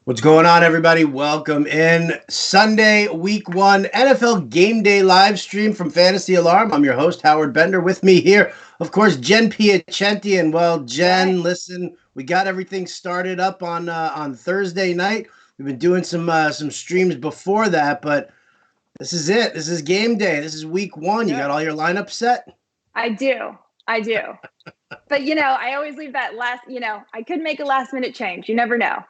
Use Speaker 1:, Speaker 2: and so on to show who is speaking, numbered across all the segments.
Speaker 1: What's going on, everybody? Welcome in Sunday, week one, NFL game day live stream from Fantasy Alarm. I'm your host, Howard Bender. With me here, of course, Jen Piacenti. And well, Jen, listen, we got everything started up on Thursday night. We've been doing some streams before that, but this is it. This is game day. This is week one. You got all your lineup set?
Speaker 2: I do. But, I always leave that last, I could make a last minute change. You never know.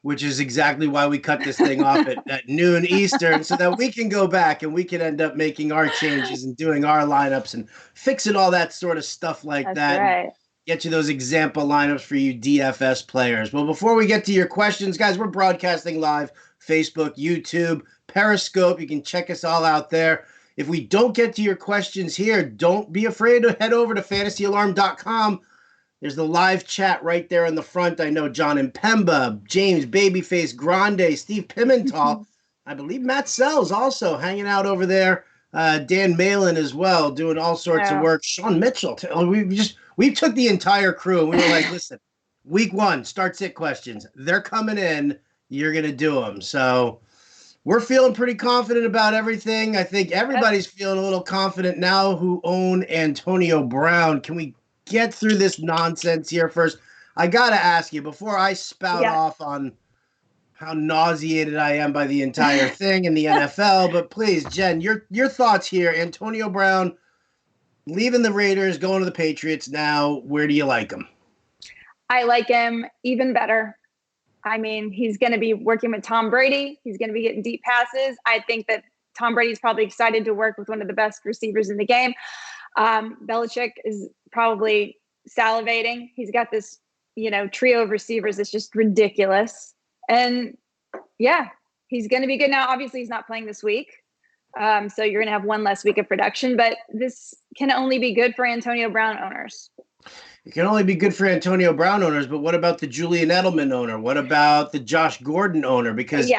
Speaker 1: Which is exactly why we cut this thing off at noon Eastern, so that we can go back and we can end up making our changes and doing our lineups and fixing all that sort of stuff like
Speaker 2: That's
Speaker 1: that.
Speaker 2: Right.
Speaker 1: Get you those example lineups for you DFS players. Well, before we get to your questions, guys, we're broadcasting live, Facebook, YouTube, Periscope. You can check us all out there. If we don't get to your questions here, don't be afraid to head over to fantasyalarm.com. There's the live chat right there in the front. I know John Impemba, James Babyface Grande, Steve Pimental. I believe Matt Sells also hanging out over there. Dan Malin as well, doing all sorts of work. Sean Mitchell. We took the entire crew and we were like, listen, week one, start sit questions. They're coming in. You're going to do them. So we're feeling pretty confident about everything. I think everybody's feeling a little confident now who own Antonio Brown. Can we get through this nonsense here first? I gotta ask you before I spout off on how nauseated I am by the entire thing in the NFL, but please, Jen, your thoughts here. Antonio Brown leaving the Raiders, going to the Patriots now. Where do you like him?
Speaker 2: I like him even better. I mean, he's going to be working with Tom Brady. He's going to be getting deep passes. I think that Tom Brady's probably excited to work with one of the best receivers in the game. Belichick is probably salivating. He's got this, trio of receivers that's just ridiculous. And he's going to be good. Now, obviously he's not playing this week. So you're going to have one less week of production, but this can only be good for Antonio Brown owners.
Speaker 1: It can only be good for Antonio Brown owners, but what about the Julian Edelman owner? What about the Josh Gordon owner? Because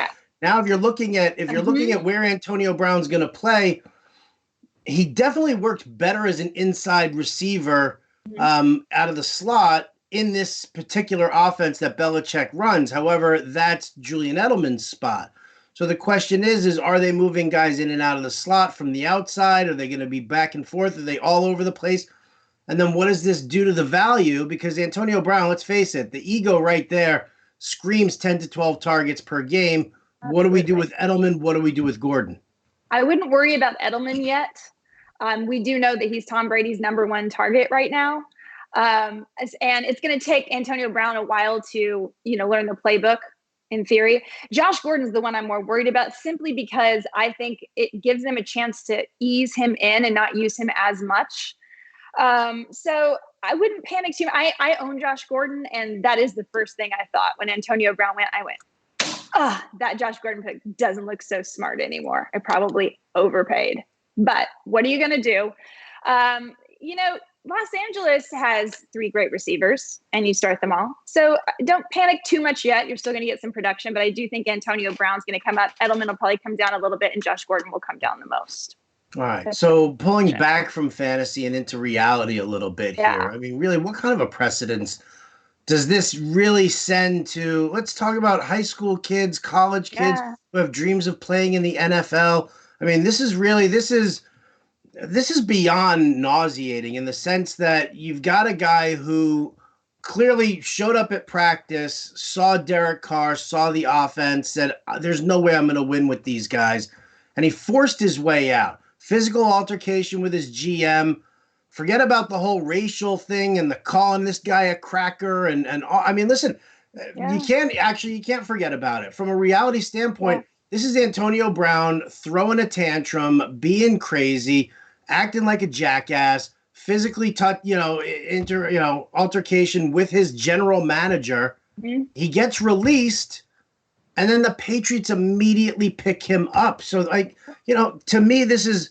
Speaker 1: now if you're looking at where Antonio Brown's going to play, he definitely worked better as an inside receiver out of the slot in this particular offense that Belichick runs. However, that's Julian Edelman's spot. So the question is are they moving guys in and out of the slot from the outside? Are they going to be back and forth? Are they all over the place? And then what does this do to the value? Because Antonio Brown, let's face it, the ego right there screams 10 to 12 targets per game. Absolutely. What do we do with Edelman? What do we do with Gordon?
Speaker 2: I wouldn't worry about Edelman yet. We do know that he's Tom Brady's number one target right now. And it's going to take Antonio Brown a while to, learn the playbook in theory. Josh Gordon's the one I'm more worried about simply because I think it gives them a chance to ease him in and not use him as much. So I wouldn't panic too much. I own Josh Gordon, and that is the first thing I thought when Antonio Brown went. I went, that Josh Gordon pick doesn't look so smart anymore. I probably overpaid. But what are you going to do? Los Angeles has 3 great receivers, and you start them all. So don't panic too much yet. You're still going to get some production, but I do think Antonio Brown's going to come up. Edelman will probably come down a little bit, and Josh Gordon will come down the most.
Speaker 1: All right. So pulling back from fantasy and into reality a little bit here. I mean, really, what kind of a precedence does this really send to? Let's talk about high school kids, college kids who have dreams of playing in the NFL. I mean, this is beyond nauseating in the sense that you've got a guy who clearly showed up at practice, saw Derek Carr, saw the offense, said, there's no way I'm going to win with these guys. And he forced his way out. Physical altercation with his GM. Forget about the whole racial thing and the calling this guy a cracker and all. I mean, listen, you can't forget about it. From a reality standpoint, this is Antonio Brown throwing a tantrum, being crazy, acting like a jackass, physically altercation with his general manager. Mm-hmm. He gets released, and then the Patriots immediately pick him up. So, to me, this is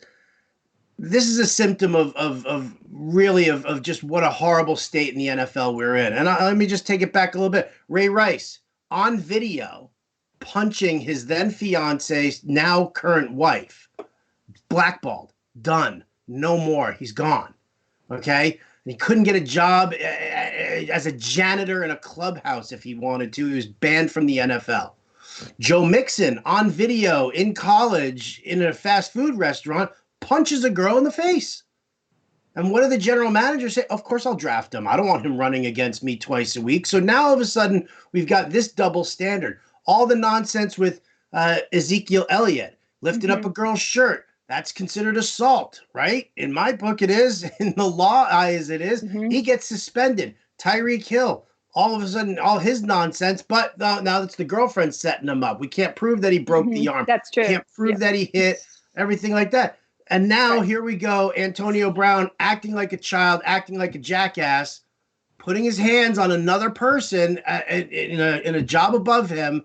Speaker 1: a symptom of just what a horrible state in the NFL we're in. And let me just take it back a little bit. Ray Rice on video punching his then fiance's now current wife, blackballed, done, no more. He's gone. Okay. And he couldn't get a job as a janitor in a clubhouse if he wanted to. He was banned from the NFL. Joe Mixon on video in college in a fast food restaurant punches a girl in the face. And what did the general manager say? Of course I'll draft him. I don't want him running against me twice a week. So now all of a sudden we've got this double standard. All the nonsense with Ezekiel Elliott lifting up a girl's shirt. That's considered assault, right? In my book, it is. In the law eyes, it is. He gets suspended. Tyreek Hill, all of a sudden, all his nonsense. But now it's the girlfriend setting him up. We can't prove that he broke the arm.
Speaker 2: That's true.
Speaker 1: Can't prove that he hit, everything like that. And now here we go. Antonio Brown acting like a child, acting like a jackass, putting his hands on another person in a job above him.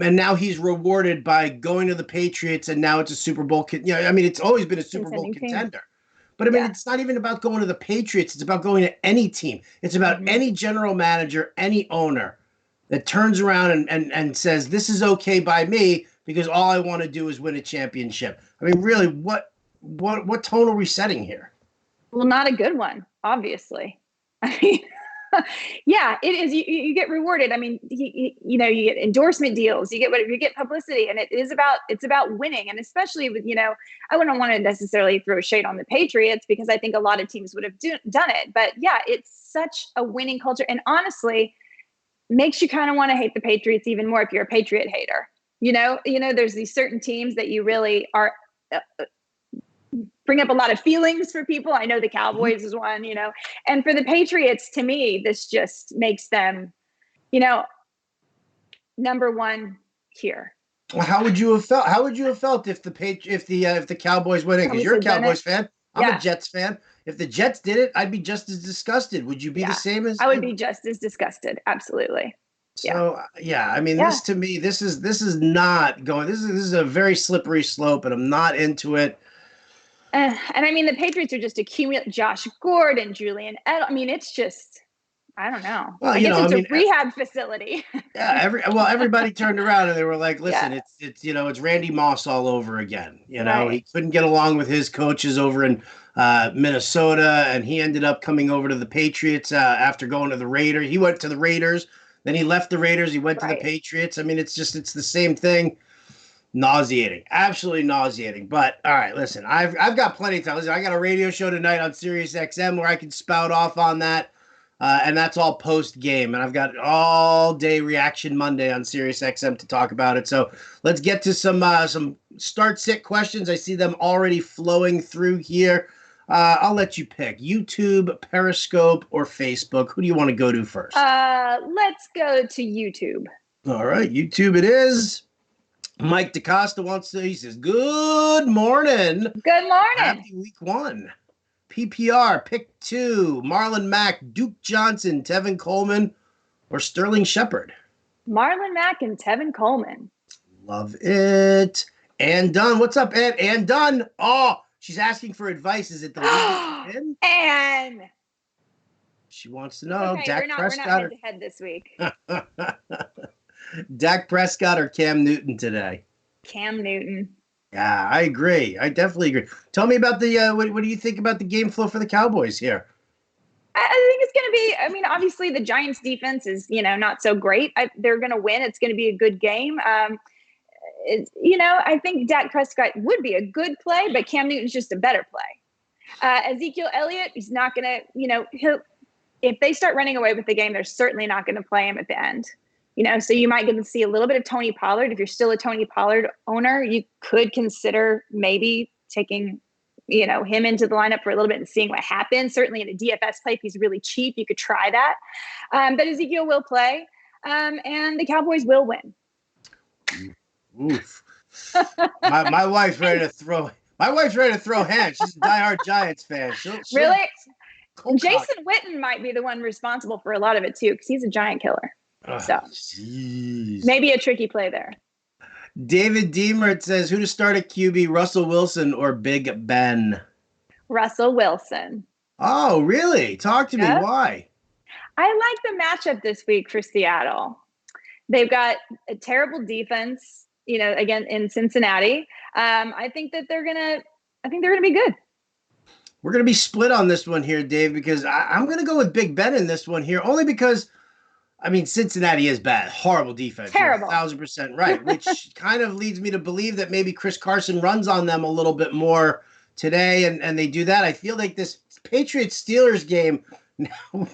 Speaker 1: And now he's rewarded by going to the Patriots, and now it's a Super Bowl. I mean, it's always been a Super Bowl contender. But I mean, it's not even about going to the Patriots. It's about going to any team. It's about any general manager, any owner that turns around and says, this is okay by me because all I want to do is win a championship. I mean, really, what tone are we setting here?
Speaker 2: Well, not a good one, obviously. I mean, yeah, it is. You get rewarded. I mean, you get endorsement deals, you get publicity, and it's about winning. And especially with, I wouldn't want to necessarily throw shade on the Patriots because I think a lot of teams would have done it. But yeah, it's such a winning culture. And honestly, makes you kind of want to hate the Patriots even more if you're a Patriot hater. There's these certain teams that you really are bring up a lot of feelings for people. I know the Cowboys is one, and for the Patriots, to me, this just makes them, number one here.
Speaker 1: Well, how would you have felt? How would you have felt if the Cowboys went in? Because you're a Cowboys fan. I'm a Jets fan. If the Jets did it, I'd be just as disgusted. Would you be the same as?
Speaker 2: I would be just as disgusted. Absolutely.
Speaker 1: So I mean, this to me, this is not going. This is a very slippery slope, and I'm not into it.
Speaker 2: And I mean, the Patriots are just accumulating Josh Gordon, Julian Edelman. I mean, it's just, I don't know.
Speaker 1: Well,
Speaker 2: I guess it's a rehab facility.
Speaker 1: Yeah, everybody turned around and they were like, "Listen, it's Randy Moss all over again." He couldn't get along with his coaches over in Minnesota, and he ended up coming over to the Patriots after going to the Raiders. He went to the Raiders, then he left the Raiders. He went to the Patriots. I mean, it's the same thing. Nauseating, absolutely nauseating. But all right, listen, I've got plenty of time. Listen, I got a radio show tonight on Sirius XM where I can spout off on that, and that's all post game. And I've got all day Reaction Monday on Sirius XM to talk about it. So let's get to some start sit questions. I see them already flowing through here. I'll let you pick YouTube, Periscope, or Facebook. Who do you want to go to first?
Speaker 2: Let's go to YouTube.
Speaker 1: All right, YouTube it is. Mike DaCosta he says, good morning.
Speaker 2: Good morning.
Speaker 1: Happy week 1. PPR, pick 2. Marlon Mack, Duke Johnson, Tevin Coleman, or Sterling Shepard?
Speaker 2: Marlon Mack and Tevin Coleman.
Speaker 1: Love it. Ann Dunn, what's up, Ann? Ann Dunn. Oh, she's asking for advice. Is it the league in?
Speaker 2: Ann.
Speaker 1: She wants to know.
Speaker 2: Okay,
Speaker 1: Dak
Speaker 2: we're not
Speaker 1: Prescott
Speaker 2: head-to-head this week.
Speaker 1: Dak Prescott or Cam Newton today?
Speaker 2: Cam Newton.
Speaker 1: Yeah, I agree. I definitely agree. Tell me about the what do you think about the game flow for the Cowboys here?
Speaker 2: I think it's going to be, I mean, obviously the Giants defense is, not so great. They're going to win. It's going to be a good game. I think Dak Prescott would be a good play, but Cam Newton's just a better play. Ezekiel Elliott, he's not going to, if they start running away with the game, they're certainly not going to play him at the end. So you might get to see a little bit of Tony Pollard. If you're still a Tony Pollard owner, you could consider maybe taking, him into the lineup for a little bit and seeing what happens. Certainly in a DFS play, if he's really cheap, you could try that. But Ezekiel will play, and the Cowboys will win.
Speaker 1: Oof. my wife's ready to throw. My wife's ready to throw hands. She's a diehard Giants fan. She'll
Speaker 2: really? Jason Witten might be the one responsible for a lot of it too, because he's a giant killer. So maybe a tricky play there.
Speaker 1: David Deemert says, who to start at QB, Russell Wilson or Big Ben?
Speaker 2: Russell Wilson.
Speaker 1: Oh, really? Talk to me. Why?
Speaker 2: I like the matchup this week for Seattle. They've got a terrible defense, again in Cincinnati. I think they're gonna be good.
Speaker 1: We're going to be split on this one here, Dave, because I'm going to go with Big Ben in this one here, only because, I mean, Cincinnati is bad. Horrible defense.
Speaker 2: Terrible.
Speaker 1: You're 1,000% right, which kind of leads me to believe that maybe Chris Carson runs on them a little bit more today, and they do that. I feel like this Patriots-Steelers game,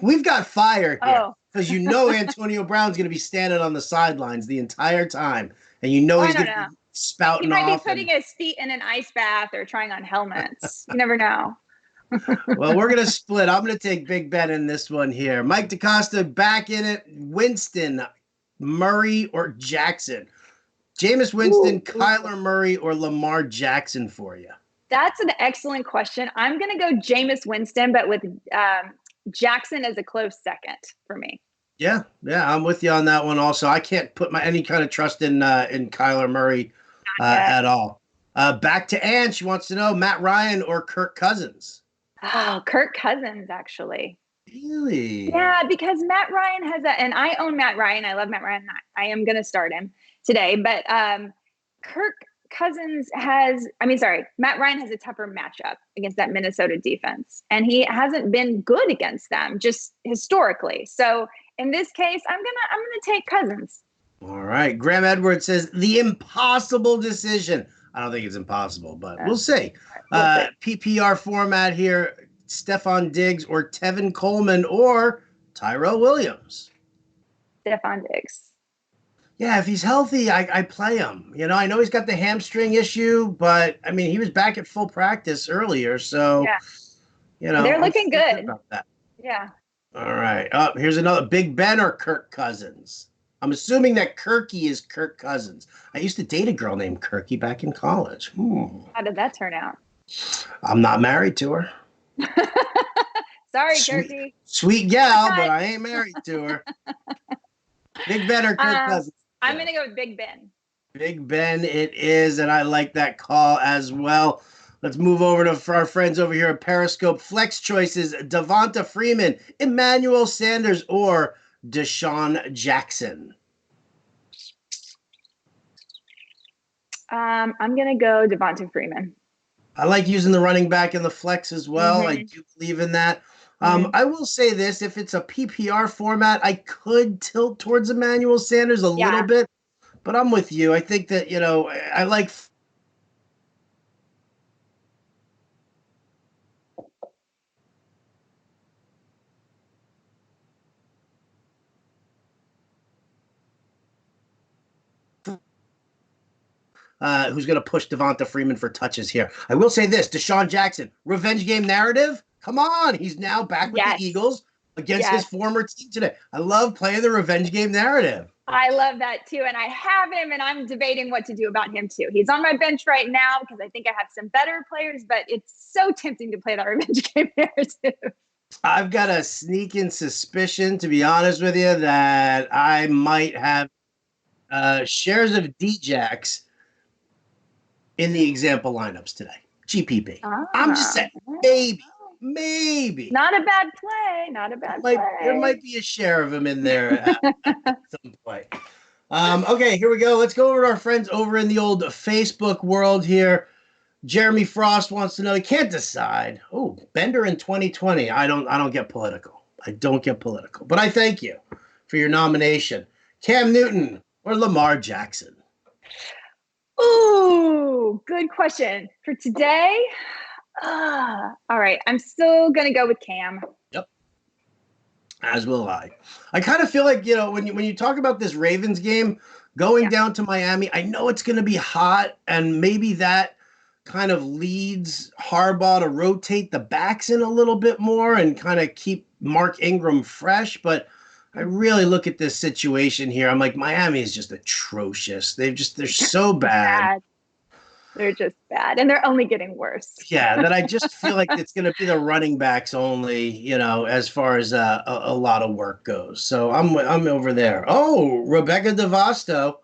Speaker 1: we've got fire here. Because Antonio Brown's going to be standing on the sidelines the entire time, and he's going to be spouting off.
Speaker 2: He might be putting his feet in an ice bath or trying on helmets. You never know.
Speaker 1: Well, we're going to split. I'm going to take Big Ben in this one here. Mike DeCosta back in it. Winston, Murray, or Jackson? Jameis Winston, Kyler Murray, or Lamar Jackson for you?
Speaker 2: That's an excellent question. I'm going to go Jameis Winston, but with Jackson as a close second for me.
Speaker 1: Yeah, I'm with you on that one also. I can't put any kind of trust in Kyler Murray at all. Back to Ann. She wants to know Matt Ryan or Kirk Cousins.
Speaker 2: Oh, Kirk Cousins, actually.
Speaker 1: Really?
Speaker 2: Yeah, because Matt Ryan and I own Matt Ryan. I love Matt Ryan. I am going to start him today. But Matt Ryan has a tougher matchup against that Minnesota defense. And he hasn't been good against them, just historically. So in this case, I'm gonna take Cousins.
Speaker 1: All right. Graham Edwards says the impossible decision. I don't think it's impossible, but we'll see. PPR format here, Stefon Diggs or Tevin Coleman or Tyrell Williams.
Speaker 2: Stefon Diggs.
Speaker 1: Yeah, if he's healthy, I play him. I know he's got the hamstring issue, but, I mean, he was back at full practice earlier, so,
Speaker 2: they're looking good.
Speaker 1: About that.
Speaker 2: Yeah.
Speaker 1: All right. Here's another Big Ben or Kirk Cousins. I'm assuming that Kirky is Kirk Cousins. I used to date a girl named Kirky back in college.
Speaker 2: How did that turn out?
Speaker 1: I'm not married to her.
Speaker 2: Sorry, Kirky.
Speaker 1: Sweet gal, but I ain't married to her. Big Ben or Kirk Cousins?
Speaker 2: I'm going to go with Big Ben.
Speaker 1: Big Ben it is, and I like that call as well. Let's move over to our friends over here at Periscope. Flex choices, Devonta Freeman, Emmanuel Sanders, or Deshaun Jackson.
Speaker 2: I'm going to go Devonta Freeman.
Speaker 1: I like using the running back in the flex as well. I do believe in that. I will say this, if it's a PPR format, I could tilt towards Emmanuel Sanders a little bit, but I'm with you. I think that, I like who's going to push Devonta Freeman for touches here. I will say this, Deshaun Jackson, revenge game narrative. Come on. He's now back with the Eagles against his former team today. I love playing the revenge game narrative.
Speaker 2: I love that too. And I have him, and I'm debating what to do about him too. He's on my bench right now because I think I have some better players, but it's so tempting to play that revenge game narrative.
Speaker 1: I've got a sneaking suspicion, to be honest with you, that I might have shares of D-Jacks in the example lineups today. GPP. I'm just saying, maybe.
Speaker 2: Not a bad play.
Speaker 1: There might be a share of them in there at some point. Okay, here we go. Let's go over to our friends over in the old Facebook world here. Jeremy Frost wants to know, he can't decide. Oh, Bender in 2020. I don't get political. But I thank you for your nomination. Cam Newton or Lamar Jackson?
Speaker 2: Ooh, good question. For today, all right, I'm still going to go with Cam.
Speaker 1: Yep. As will I. I kind of feel like, when you talk about this Ravens game, going down to Miami, I know it's going to be hot, and maybe that kind of leads Harbaugh to rotate the backs in a little bit more and kind of keep Mark Ingram fresh. But I really look at this situation here. I'm like, Miami is just atrocious. They're so bad.
Speaker 2: They're just bad, and they're only getting worse.
Speaker 1: Yeah, that I just feel like it's going to be the running backs only, as far as a lot of work goes. So I'm over there. Oh, Rebecca DeVasto.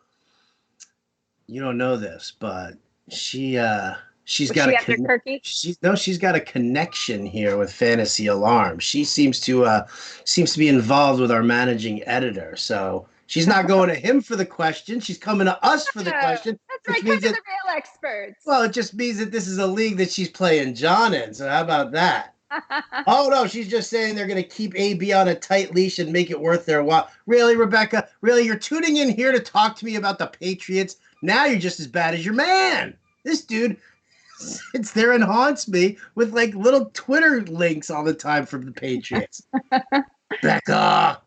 Speaker 1: You don't know this, but she's got she's got a connection here with Fantasy Alarm. She seems to be involved with our managing editor. So she's not going to him for the question. She's coming to us for the question.
Speaker 2: That's right. Come to the real experts.
Speaker 1: Well, it just means that this is a league that she's playing John in. So how about that? Oh, no, she's just saying they're going to keep AB on a tight leash and make it worth their while. Really, Rebecca? Really? You're tuning in here to talk to me about the Patriots? Now you're just as bad as your man. This dude sits there and haunts me with like little Twitter links all the time from the Patriots. Becca.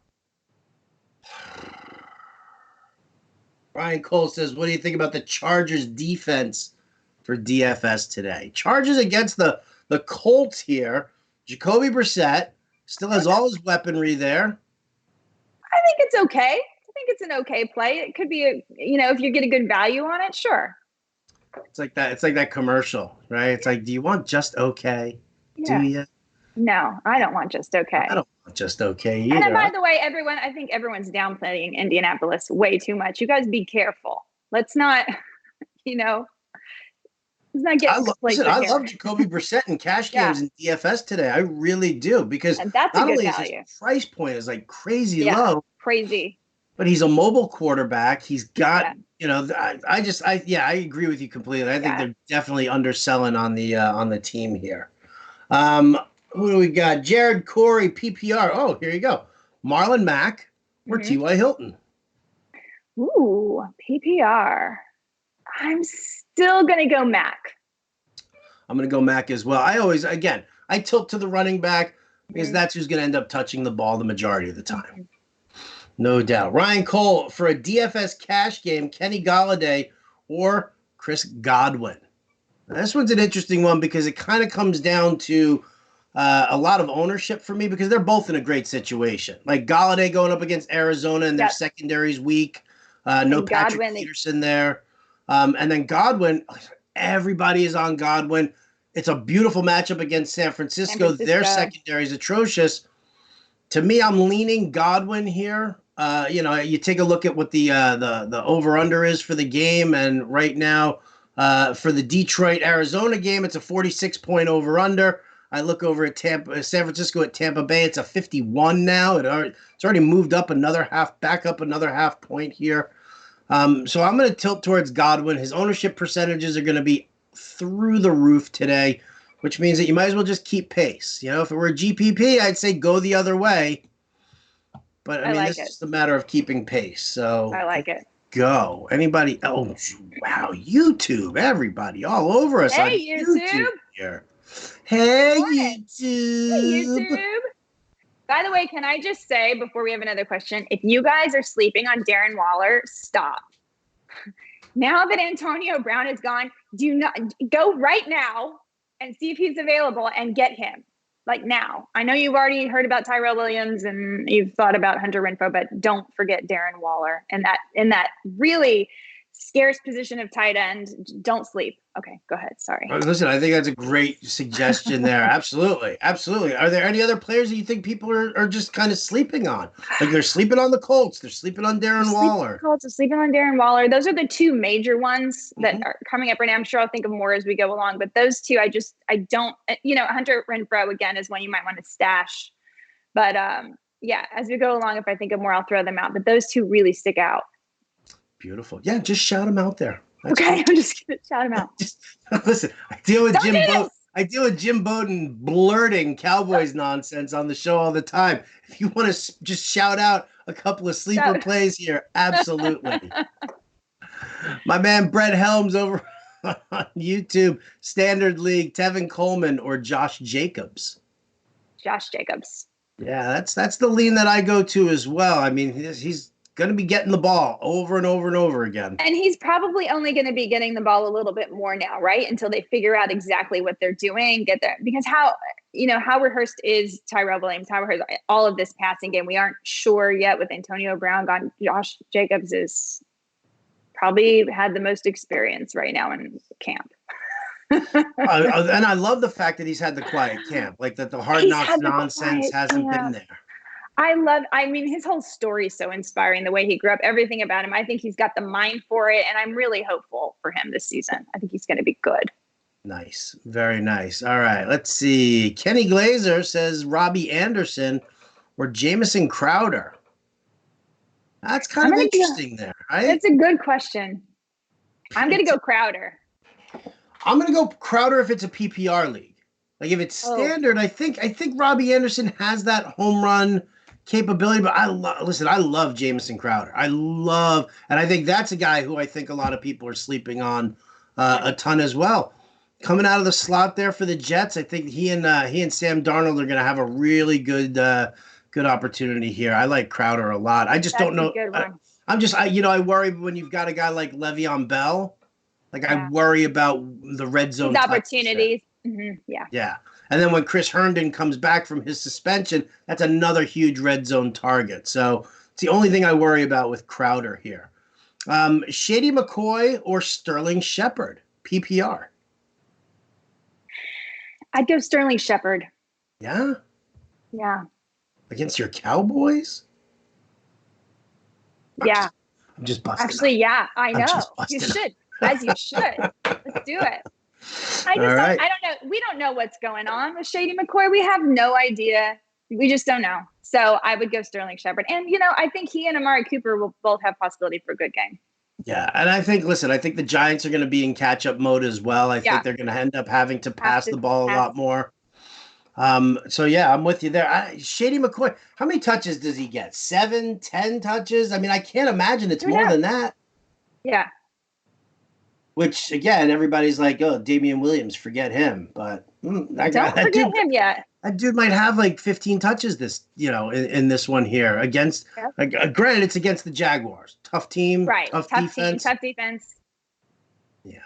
Speaker 1: Brian Cole says, what do you think about the Chargers defense for DFS today? Chargers against the Colts here. Jacoby Brissett still has all his weaponry there.
Speaker 2: I think it's okay. I think it's an okay play. It could be, if you get a good value on it, sure.
Speaker 1: It's like that. It's like that commercial, right? It's like, do you want just okay? Yeah. Do you?
Speaker 2: No, I don't want just okay.
Speaker 1: I don't want just okay either.
Speaker 2: And then, by the way, I think everyone's downplaying Indianapolis way too much. You guys be careful. Let's not, let's not get.
Speaker 1: I love Jacoby Brissett in cash games in DFS today. I really do, because
Speaker 2: that's
Speaker 1: not
Speaker 2: a
Speaker 1: only
Speaker 2: good
Speaker 1: is
Speaker 2: value.
Speaker 1: his price point is like crazy low,
Speaker 2: crazy,
Speaker 1: but he's a mobile quarterback. He's got, I agree with you completely. I think they're definitely underselling on the team here. Who do we got? Jared Corey, PPR. Oh, here you go. Marlon Mack or T.Y. Hilton.
Speaker 2: Ooh, PPR. I'm still going to go Mack.
Speaker 1: I'm going to go Mack as well. I tilt to the running back because that's who's going to end up touching the ball the majority of the time. No doubt. Ryan Cole, for a DFS cash game, Kenny Golladay or Chris Godwin. Now, this one's an interesting one because it kind of comes down to a lot of ownership for me because they're both in a great situation. Like Golladay going up against Arizona and their secondary's weak. No Patrick Peterson there. And then Godwin, everybody is on Godwin. It's a beautiful matchup against San Francisco. Their secondary is atrocious. To me, I'm leaning Godwin here. You take a look at what the over-under is for the game, and right now for the Detroit-Arizona game, it's a 46-point over-under. I look over at San Francisco at Tampa Bay. It's a 51 now. It's already moved up another half point here. So I'm going to tilt towards Godwin. His ownership percentages are going to be through the roof today, which means that you might as well just keep pace. If it were a GPP, I'd say go the other way. But I mean, this is just a matter of keeping pace. So
Speaker 2: I like it.
Speaker 1: Go. Anybody? Oh, wow. YouTube. Everybody all over us.
Speaker 2: Hey, YouTube.
Speaker 1: Here. Hey, YouTube.
Speaker 2: Hey, YouTube. By the way, can I just say before we have another question, if you guys are sleeping on Darren Waller, stop. Now that Antonio Brown is gone, do not go right now and see if he's available and get him. Like now. I know you've already heard about Tyrell Williams and you've thought about Hunter Renfrow, but don't forget Darren Waller in that really scarce position of tight end. Don't sleep. Okay, go ahead. Sorry.
Speaker 1: Listen, I think that's a great suggestion there. Absolutely. Absolutely. Are there any other players that you think people are just kind of sleeping on? Like they're sleeping on the Colts. They're sleeping on Darren Waller.
Speaker 2: Colts are sleeping on Darren Waller. Those are the two major ones that are coming up right now. I'm sure I'll think of more as we go along. But those two, I don't, Hunter Renfrow, again, is one you might want to stash. But as we go along, if I think of more, I'll throw them out. But those two really stick out.
Speaker 1: Beautiful. Yeah, just shout them out there.
Speaker 2: That's okay, I'm just gonna shout him out.
Speaker 1: Listen, I deal with Jim Bowden blurting Cowboys nonsense on the show all the time. If you want to just shout out a couple of sleeper plays here, absolutely. My man Brett Helms over on YouTube, Standard League, Tevin Coleman or Josh Jacobs.
Speaker 2: Josh Jacobs.
Speaker 1: Yeah, that's the lean that I go to as well. I mean, he's going to be getting the ball over and over and over again.
Speaker 2: And he's probably only going to be getting the ball a little bit more now, right? Until they figure out exactly what they're doing, get there. Because how rehearsed is Tyrell Williams? How rehearsed all of this passing game? We aren't sure yet with Antonio Brown gone. Josh Jacobs is probably had the most experience right now in camp.
Speaker 1: And I love the fact that he's had the quiet camp, like that the hard knocks nonsense hasn't been there.
Speaker 2: His whole story is so inspiring, the way he grew up, everything about him. I think he's got the mind for it, and I'm really hopeful for him this season. I think he's going to be good.
Speaker 1: Nice. Very nice. All right, let's see. Kenny Glazer says Robbie Anderson or Jameson Crowder. That's kind of interesting there, right?
Speaker 2: That's a good question. I'm going to go Crowder.
Speaker 1: I'm going to go Crowder if it's a PPR league. Like if it's standard, I think Robbie Anderson has that home run capability, but I love Jameson Crowder. And I think that's a guy who I think a lot of people are sleeping on a ton as well. Coming out of the slot there for the Jets, I think he and Sam Darnold are going to have a really good opportunity here. I like Crowder a lot. I just don't know. I worry when you've got a guy like Le'Veon Bell. Like I worry about the red zone
Speaker 2: opportunities. Mm-hmm. Yeah.
Speaker 1: Yeah. And then when Chris Herndon comes back from his suspension, that's another huge red zone target. So it's the only thing I worry about with Crowder here. Shady McCoy or Sterling Shepard, PPR?
Speaker 2: I'd go Sterling Shepard.
Speaker 1: Yeah?
Speaker 2: Yeah.
Speaker 1: Against your Cowboys?
Speaker 2: Yeah.
Speaker 1: I'm just busting.
Speaker 2: Actually, yeah, I know. You should. As you should. Let's do it. I don't know. We don't know what's going on with Shady McCoy. We have no idea. We just don't know. So I would go Sterling Shepard. And, I think he and Amari Cooper will both have possibility for a good game.
Speaker 1: Yeah. And I think the Giants are going to be in catch-up mode as well. I think they're going to end up having to pass the ball a lot more. So, yeah, I'm with you there. Shady McCoy, how many touches does he get? 7, 10 touches? I mean, I can't imagine it's more than that.
Speaker 2: Yeah.
Speaker 1: Which, again, everybody's like, oh, Damian Williams, forget him. But
Speaker 2: don't forget him yet.
Speaker 1: That dude might have like 15 touches in this one here against, granted, it's against the Jaguars. Tough team,
Speaker 2: right?
Speaker 1: Tough defense.
Speaker 2: Tough defense.
Speaker 1: Yeah.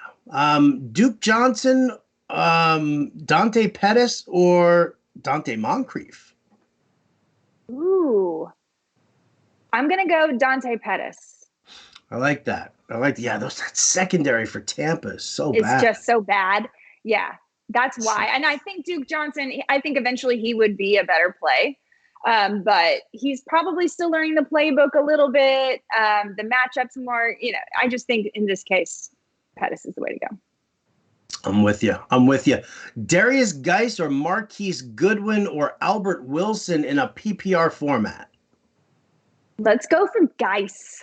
Speaker 1: Duke Johnson, Dante Pettis, or Dante Moncrief?
Speaker 2: Ooh. I'm going to go Dante Pettis.
Speaker 1: I like that. That secondary for Tampa is so bad.
Speaker 2: It's just so bad. Yeah, that's why. And I think Duke Johnson, I think eventually he would be a better play. But he's probably still learning the playbook a little bit. The matchups more, I just think in this case, Pettis is the way to go.
Speaker 1: I'm with you. Darius Geis or Marquise Goodwin or Albert Wilson in a PPR format?
Speaker 2: Let's go for Geis.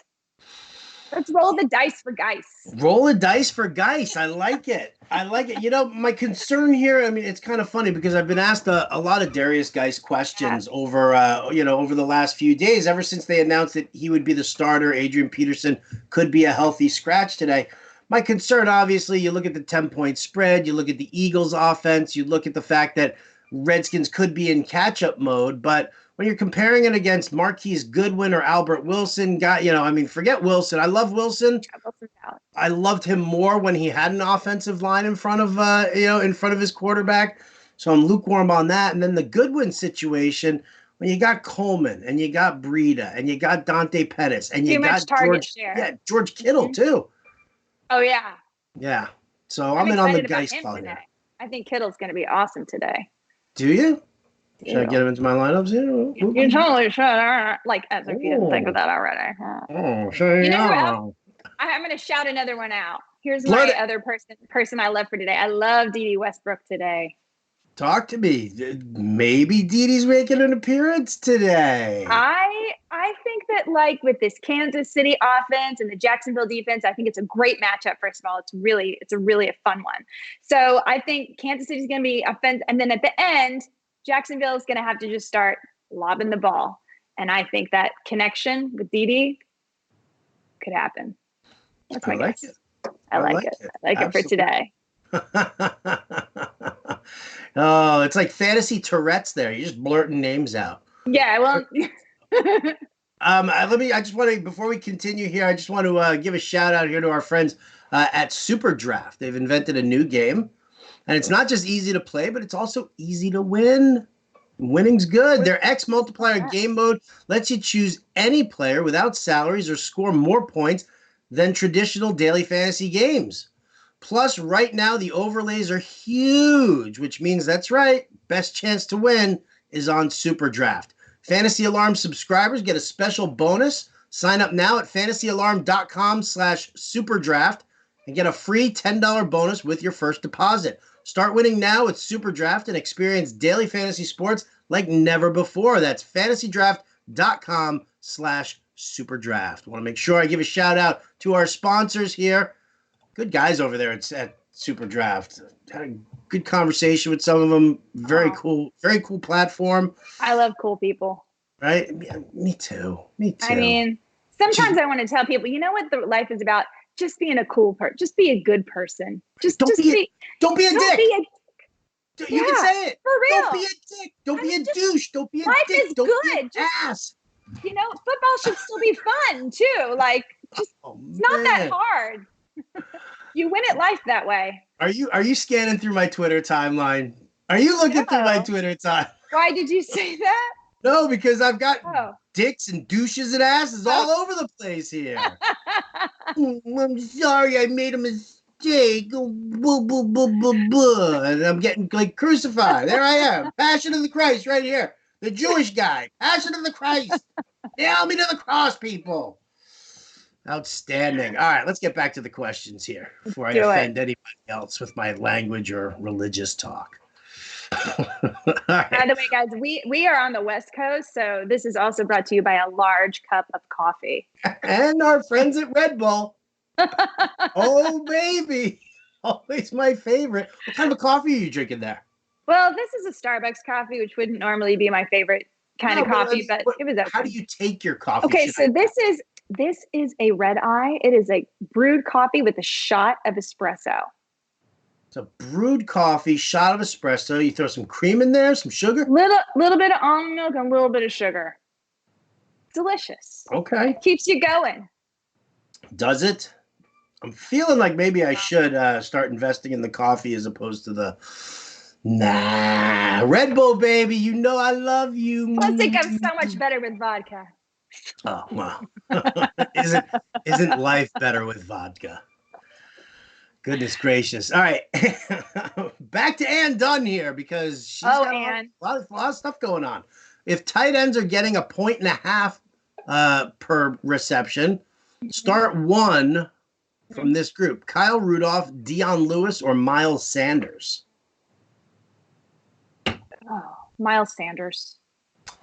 Speaker 2: Let's roll the dice for Geis.
Speaker 1: Roll the dice for Geis. I like it. My concern here, it's kind of funny because I've been asked a lot of Darius Geis questions over the last few days, ever since they announced that he would be the starter. Adrian Peterson could be a healthy scratch today. My concern, obviously, you look at the 10-point spread, you look at the Eagles' offense, you look at the fact that Redskins could be in catch-up mode, but when you're comparing it against Marquise Goodwin or Albert Wilson, forget Wilson. I love Wilson. I loved him more when he had an offensive line in front of his quarterback. So I'm lukewarm on that. And then the Goodwin situation, when you got Coleman and you got Breida and you got Dante Pettis and you got George Kittle too.
Speaker 2: Oh yeah.
Speaker 1: Yeah. So I'm in on the Geis call
Speaker 2: here. I think Kittle's going to be awesome today.
Speaker 1: Do you? Should I get him into my lineups here?
Speaker 2: You totally should. Like, as if you didn't think of that already.
Speaker 1: Oh, sure.
Speaker 2: I'm going to shout another one out. Here's my other person I love for today. I love Dede Westbrook today.
Speaker 1: Talk to me. Maybe Dede's making an appearance today.
Speaker 2: I think that, like, with this Kansas City offense and the Jacksonville defense, I think it's a great matchup. First of all, it's a really fun one. So I think Kansas City's going to be offensive, and then at the end, Jacksonville is going to have to just start lobbing the ball. And I think that connection with Dede could happen. That's my guess. I like it. I like it for today.
Speaker 1: Oh, it's like fantasy Tourette's there. You're just blurting names out.
Speaker 2: Yeah, well.
Speaker 1: Before we continue here, I just want to give a shout out here to our friends at Super Draft. They've invented a new game. And it's not just easy to play, but it's also easy to win. Winning's good. Their X Multiplier game mode lets you choose any player without salaries or score more points than traditional daily fantasy games. Plus, right now, the overlays are huge, which means that's right. Best chance to win is on Super Draft. Fantasy Alarm subscribers get a special bonus. Sign up now at fantasyalarm.com/superdraft and get a free $10 bonus with your first deposit. Start winning now with Super Draft and experience daily fantasy sports like never before. That's fantasydraft.com/superdraft. Want to make sure I give a shout out to our sponsors here. good guys over there at Super Draft. Had a good conversation with some of them. Very cool platform.
Speaker 2: I love cool people.
Speaker 1: Right? Yeah, me too.
Speaker 2: I mean, sometimes I want to tell people, you know what life is about? Just being a cool person. Just be a good person.
Speaker 1: Don't be a dick.
Speaker 2: You
Speaker 1: can say it.
Speaker 2: For real.
Speaker 1: Don't be a dick. Don't be a douche. Don't be a
Speaker 2: life
Speaker 1: dick.
Speaker 2: Is
Speaker 1: don't
Speaker 2: good.
Speaker 1: be an ass.
Speaker 2: Football should still be fun too. Like, it's not that hard. You win at life that way.
Speaker 1: Are you scanning through my Twitter timeline? Are you looking through my Twitter time?
Speaker 2: Why did you say that?
Speaker 1: No, because I've got dicks and douches and asses all over the place here. I'm sorry, I made a mistake. Boo, boo, boo, boo, boo. And I'm getting like crucified. There I am. Passion of the Christ right here. The Jewish guy. Passion of the Christ. Nail me to the cross, people. Outstanding. All right, let's get back to the questions here before I offend anybody else with my language or religious talk.
Speaker 2: By the way, guys, we are on the West Coast, so this is also brought to you by a large cup of coffee.
Speaker 1: And our friends at Red Bull. Oh, baby. Always my favorite. What kind of coffee are you drinking there?
Speaker 2: Well, this is a Starbucks coffee, which wouldn't normally be my favorite kind of coffee, but it was okay.
Speaker 1: How do you take your coffee?
Speaker 2: Okay, so this is a red eye. It is a brewed coffee with a shot of espresso.
Speaker 1: It's a brewed coffee, shot of espresso. You throw some cream in there, some sugar?
Speaker 2: Little bit of almond milk and a little bit of sugar. Delicious.
Speaker 1: Okay.
Speaker 2: Keeps you going.
Speaker 1: Does it? I'm feeling like maybe I should start investing in the coffee as opposed to the... Nah. Red Bull, baby. You know I love you.
Speaker 2: I think I'm so much better with vodka.
Speaker 1: Oh, well. Isn't life better with vodka? Goodness gracious. All right. Back to Ann Dunn here because she's got a lot of stuff going on. If tight ends are getting 1.5 per reception, start one from this group. Kyle Rudolph, Dion Lewis, or Miles Sanders?
Speaker 2: Oh, Miles Sanders.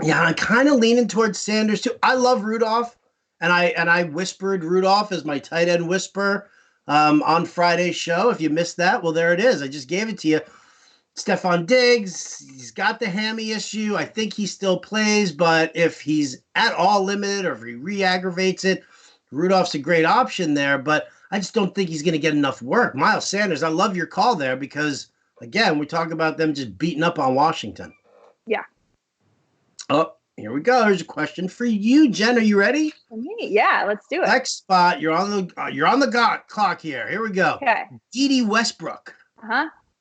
Speaker 1: Yeah, I'm kind of leaning towards Sanders too. I love Rudolph, and I whispered Rudolph as my tight end whisper on Friday's show. If you missed that, well, there it is. I just gave it to you. Stefon Diggs, he's got the hammy issue. I think he still plays, but if he's at all limited or if he re-aggravates it, Rudolph's a great option there, but I just don't think he's going to get enough work. Miles Sanders, I love your call there because, again, we talk about them just beating up on Washington.
Speaker 2: Yeah.
Speaker 1: Oh, here we go. Here's a question for you, Jen. Are you ready?
Speaker 2: Yeah, let's do it.
Speaker 1: Next spot. You're on the clock here. Here we go.
Speaker 2: Okay.
Speaker 1: Dede Westbrook.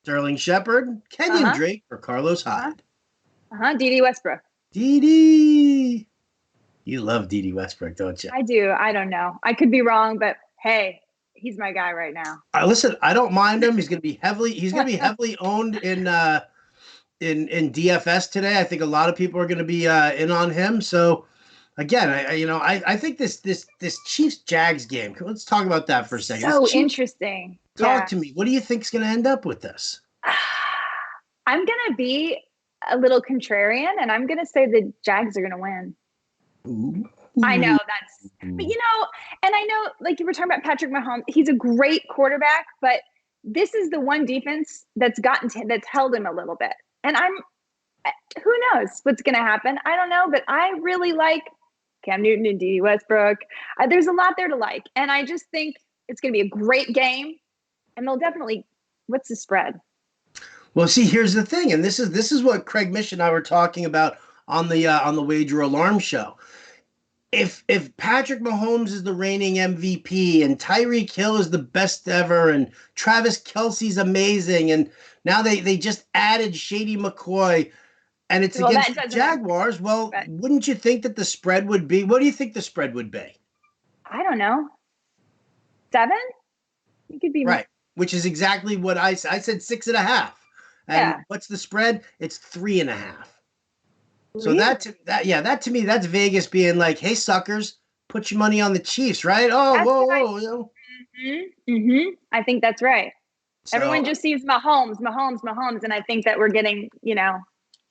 Speaker 1: Sterling Shepard, Kenyon Drake, or Carlos Hyde.
Speaker 2: Dede Westbrook.
Speaker 1: Dede. You love Dede Westbrook, don't you?
Speaker 2: I do. I don't know. I could be wrong, but hey, he's my guy right now.
Speaker 1: Listen, I don't mind him. He's going to be heavily owned in DFS today. I think a lot of people are going to be in on him. So again, I think this Chiefs Jags game. Let's talk about that for a second.
Speaker 2: So interesting.
Speaker 1: Talk to me. What do you think is going to end up with this?
Speaker 2: I'm going to be a little contrarian, and I'm going to say the Jags are going to win.
Speaker 1: Ooh.
Speaker 2: I know but and I know, like you were talking about Patrick Mahomes, he's a great quarterback, but this is the one defense that's held him a little bit. And who knows what's going to happen? I don't know, but I really like Cam Newton and Dede Westbrook. There's a lot there to like. And I just think it's going to be a great game. And they'll definitely, what's the spread?
Speaker 1: Well, see, here's the thing. And this is what Craig Mish and I were talking about on the Wager Alarm show. If Patrick Mahomes is the reigning MVP and Tyreek Hill is the best ever and Travis Kelce's amazing and now they just added Shady McCoy and it's against the Jaguars, wouldn't you think that the spread would be? What do you think the spread would be?
Speaker 2: I don't know. 7? It could be
Speaker 1: right, which is exactly what I said. 6.5. And what's the spread? It's 3.5. So that to me, that's Vegas being like, "Hey, suckers, put your money on the Chiefs, right?" Oh, whoa.
Speaker 2: I think that's right. So, everyone just sees Mahomes, and I think that we're getting,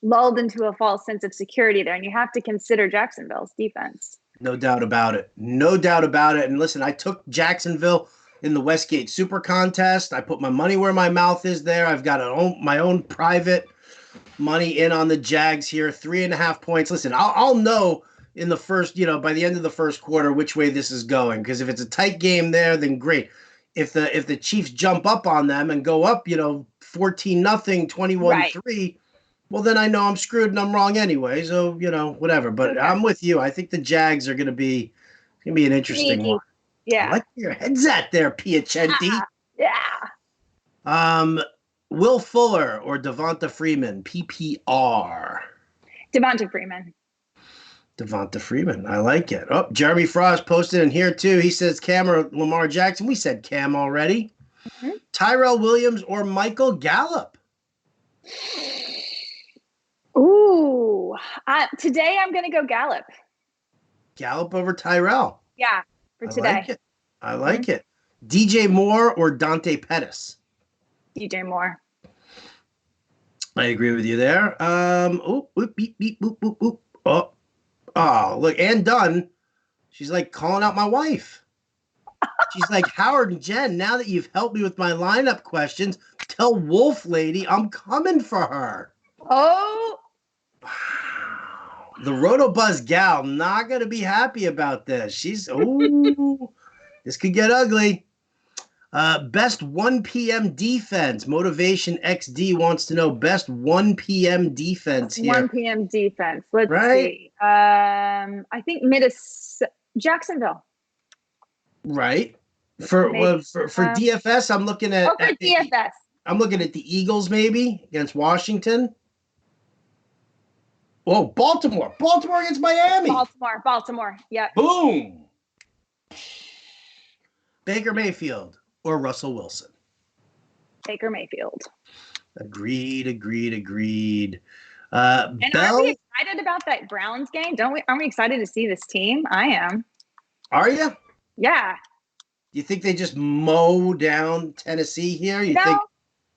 Speaker 2: lulled into a false sense of security there. And you have to consider Jacksonville's defense.
Speaker 1: No doubt about it. And listen, I took Jacksonville in the Westgate Super Contest. I put my money where my mouth is there. I've got my own private money in on the Jags here, 3.5 points. Listen, I'll know in the first, by the end of the first quarter, which way this is going. Because if it's a tight game there, then great. If the Chiefs jump up on them and go up, 14-0, 21-3, well, then I know I'm screwed and I'm wrong anyway. So, whatever. But okay. I'm with you. I think the Jags are going to be an interesting one.
Speaker 2: Yeah.
Speaker 1: I like where your head's at there, Piacenti.
Speaker 2: Yeah.
Speaker 1: Will Fuller or Devonta Freeman, PPR?
Speaker 2: Devonta Freeman.
Speaker 1: Devonta Freeman. I like it. Oh, Jeremy Frost posted in here, too. He says Cam or Lamar Jackson. We said Cam already. Mm-hmm. Tyrell Williams or Michael Gallup?
Speaker 2: Ooh. Today I'm going to go Gallup.
Speaker 1: Gallup over Tyrell.
Speaker 2: Yeah, for today.
Speaker 1: I like it. DJ Moore or Dante Pettis?
Speaker 2: DJ Moore.
Speaker 1: I agree with you there. Beep, beep, boop, boop, boop. Oh, look, Ann Dunn, she's like calling out my wife. She's like, Howard and Jen, now that you've helped me with my lineup questions, tell Wolf Lady I'm coming for her.
Speaker 2: Oh.
Speaker 1: The Rotobuzz gal not going to be happy about this. This could get ugly. Best 1 p.m. defense. Motivation XD wants to know best 1 p.m. defense here.
Speaker 2: 1 p.m. defense. Let's see. I think Jacksonville.
Speaker 1: Right. For DFS, I'm looking at.
Speaker 2: For DFS.
Speaker 1: I'm looking at the Eagles maybe against Washington. Oh, Baltimore. Baltimore against Miami.
Speaker 2: Baltimore. Yep.
Speaker 1: Boom. Baker Mayfield or Russell Wilson?
Speaker 2: Baker Mayfield.
Speaker 1: Agreed.
Speaker 2: And
Speaker 1: Bell?
Speaker 2: Are we excited about that Browns game? Aren't we excited to see this team? I am.
Speaker 1: Are you?
Speaker 2: Yeah.
Speaker 1: Do you think they just mow down Tennessee here?
Speaker 2: I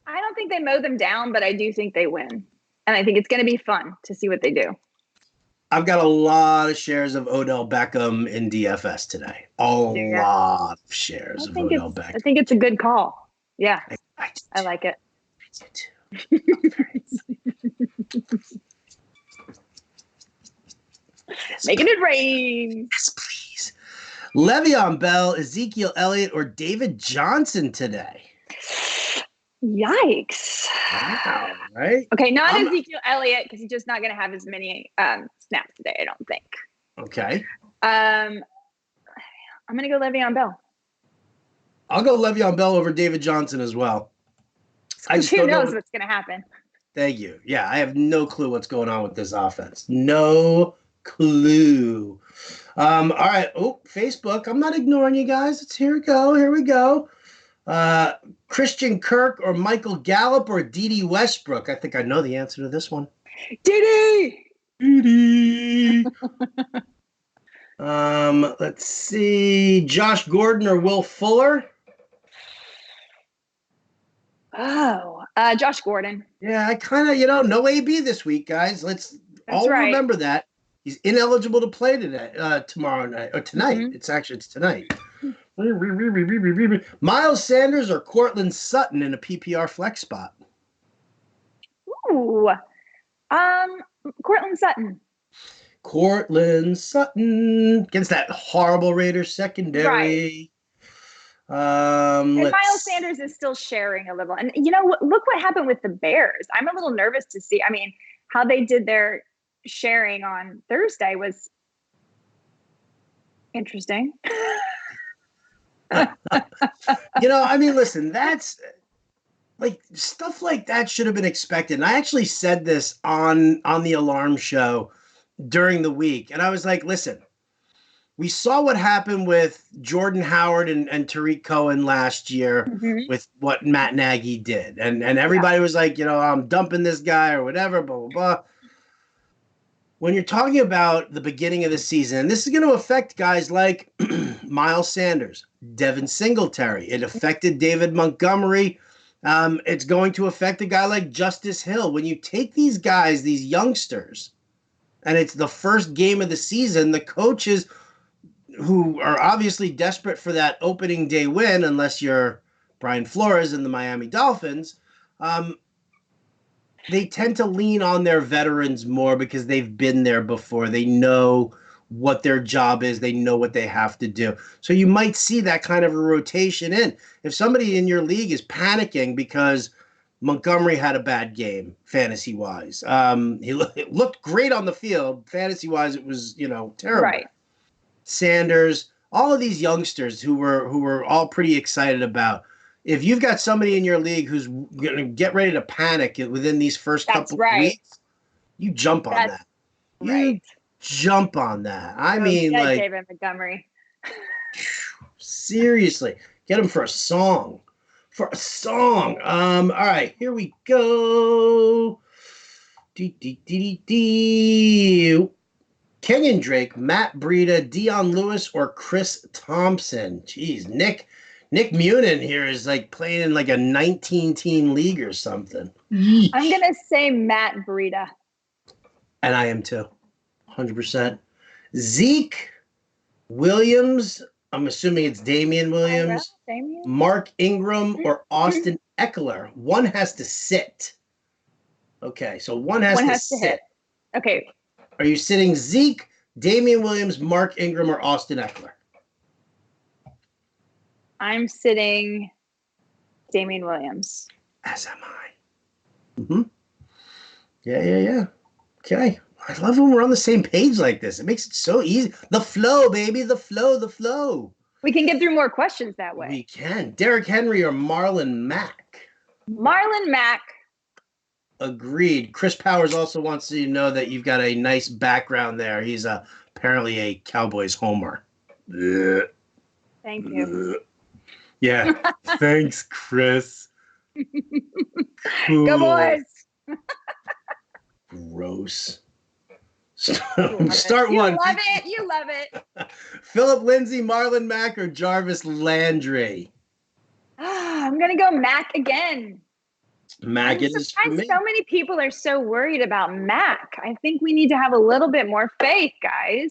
Speaker 2: don't think they mow them down, but I do think they win. And I think it's going to be fun to see what they do.
Speaker 1: I've got a lot of shares of Odell Beckham in DFS today. A lot of shares of Odell Beckham.
Speaker 2: I think it's a good call. Yeah. I like it.
Speaker 1: I do too.
Speaker 2: Making it rain.
Speaker 1: Yes, please. Le'Veon Bell, Ezekiel Elliott, or David Johnson today?
Speaker 2: Yikes.
Speaker 1: Wow, right?
Speaker 2: Okay, not Ezekiel Elliott because he's just not going to have as many snaps today, I don't think.
Speaker 1: Okay.
Speaker 2: I'm going to go Le'Veon Bell.
Speaker 1: I'll go Le'Veon Bell over David Johnson as well.
Speaker 2: Who knows what's going to happen?
Speaker 1: Thank you. Yeah, I have no clue what's going on with this offense. No clue. All right. Oh, Facebook. I'm not ignoring you guys. Here we go. Christian Kirk or Michael Gallup or Dede Westbrook? I think I know the answer to this one.
Speaker 2: Dede.
Speaker 1: Let's see. Josh Gordon or Will Fuller?
Speaker 2: Oh, Josh Gordon.
Speaker 1: Yeah, I kind of, no AB this week, guys. Let's remember that. He's ineligible to play today, tomorrow night, or tonight. Mm-hmm. It's tonight. Miles Sanders or Cortland Sutton in a PPR flex spot?
Speaker 2: Ooh, Cortland Sutton.
Speaker 1: Cortland Sutton against that horrible Raiders secondary.
Speaker 2: Right. And Miles Sanders is still sharing a little. And, look what happened with the Bears. I'm a little nervous to see. I mean, how they did their sharing on Thursday was interesting.
Speaker 1: Listen, that's like stuff like that should have been expected. And I actually said this on the alarm show during the week. And I was like, listen, we saw what happened with Jordan Howard and Tariq Cohen last year with what Matt Nagy did. And everybody was like, I'm dumping this guy or whatever, blah, blah, blah. When you're talking about the beginning of the season, and this is going to affect guys like Miles Sanders, Devin Singletary. It affected David Montgomery. It's going to affect a guy like Justice Hill. When you take these guys, these youngsters, and it's the first game of the season, the coaches, who are obviously desperate for that opening day win, unless you're Brian Flores and the Miami Dolphins, they tend to lean on their veterans more because they've been there before. They know what their job is. They know what they have to do. So you might see that kind of a rotation in. If somebody in your league is panicking because Montgomery had a bad game, fantasy-wise. It looked great on the field. Fantasy-wise, it was, terrible.
Speaker 2: Right.
Speaker 1: Sanders, all of these youngsters who were all pretty excited about. If you've got somebody in your league who's going to get ready to panic within these first couple of weeks, you jump on that. You jump on that. I mean, like
Speaker 2: David Montgomery.
Speaker 1: Seriously, get him for a song. All right, here we go. Kenyon Drake, Matt Breida, Dion Lewis, or Chris Thompson. Jeez, Nick Munin here is like playing in like a 19-team league or something.
Speaker 2: I'm going to say Matt Breida.
Speaker 1: And I am too. 100%. Zeke Williams, I'm assuming it's Damian Williams, Mark Ingram, or Austin Eckler. One has to sit. Okay, so one has to sit.
Speaker 2: Hit. Okay.
Speaker 1: Are you sitting Zeke, Damian Williams, Mark Ingram, or Austin Eckler?
Speaker 2: I'm sitting Damian Williams.
Speaker 1: As am I. Mm-hmm. Yeah. Okay. I love when we're on the same page like this. It makes it so easy. The flow, baby. The flow.
Speaker 2: We can get through more questions that way.
Speaker 1: We can. Derrick Henry or Marlon Mack?
Speaker 2: Marlon Mack.
Speaker 1: Agreed. Chris Powers also wants you to know that you've got a nice background there. He's apparently a Cowboys homer.
Speaker 2: Thank you.
Speaker 1: Yeah. Thanks, Chris. Cool.
Speaker 2: Go boys.
Speaker 1: Gross. Start one.
Speaker 2: You love it.
Speaker 1: Philip Lindsay, Marlon Mack, or Jarvis Landry?
Speaker 2: I'm going to go Mack again.
Speaker 1: Mack is for me.
Speaker 2: So many people are so worried about Mack. I think we need to have a little bit more faith, guys.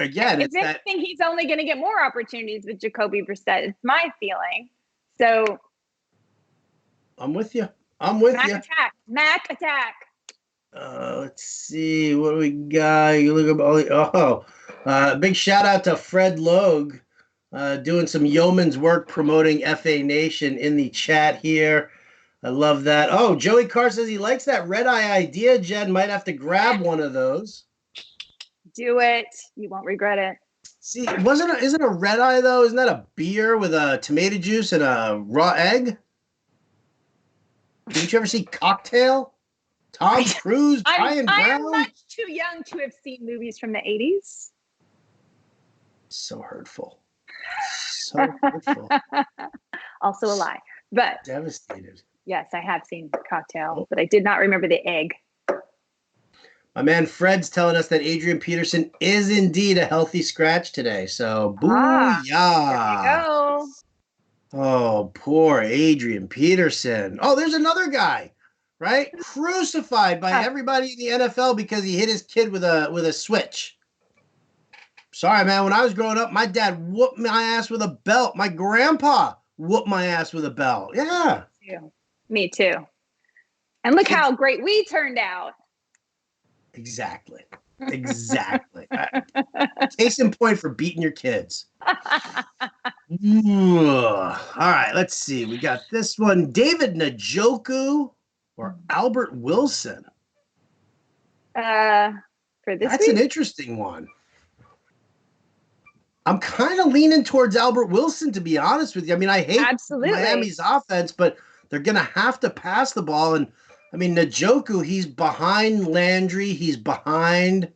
Speaker 1: Again,
Speaker 2: if anything, he's only going to get more opportunities with Jacoby Brissett. It's my feeling. So
Speaker 1: I'm with you.
Speaker 2: Mack attack.
Speaker 1: Let's see what we got. You look up big shout out to Fred Logue, doing some yeoman's work promoting FA Nation in the chat here. I love that. Oh, Joey Carr says he likes that red eye idea. Jen might have to grab one of those.
Speaker 2: Do it. You won't regret it.
Speaker 1: See, isn't a red eye though? Isn't that a beer with a tomato juice and a raw egg? Didn't you ever see Cocktail? Tom Cruise, Brian Brown.
Speaker 2: I am much too young to have seen movies from the 80s.
Speaker 1: So hurtful. So hurtful.
Speaker 2: Also a lie. But
Speaker 1: devastated.
Speaker 2: Yes, I have seen Cocktail, but I did not remember the egg.
Speaker 1: My man Fred's telling us that Adrian Peterson is indeed a healthy scratch today. So, booyah.
Speaker 2: There you go.
Speaker 1: Oh, poor Adrian Peterson. Oh, there's another guy, right? Crucified by everybody in the NFL because he hit his kid with a switch. Sorry, man. When I was growing up, my dad whooped my ass with a belt. My grandpa whooped my ass with a belt. Yeah.
Speaker 2: Me too. And look how great we turned out.
Speaker 1: Exactly. Case in point for beating your kids. All right, let's see. We got this one. David Njoku or Albert Wilson?
Speaker 2: For this
Speaker 1: That's
Speaker 2: week?
Speaker 1: An interesting one. I'm kind of leaning towards Albert Wilson, to be honest with you. I mean, I hate Miami's offense, but they're going to have to pass the ball. And, I mean, Njoku, he's behind Landry. He's behind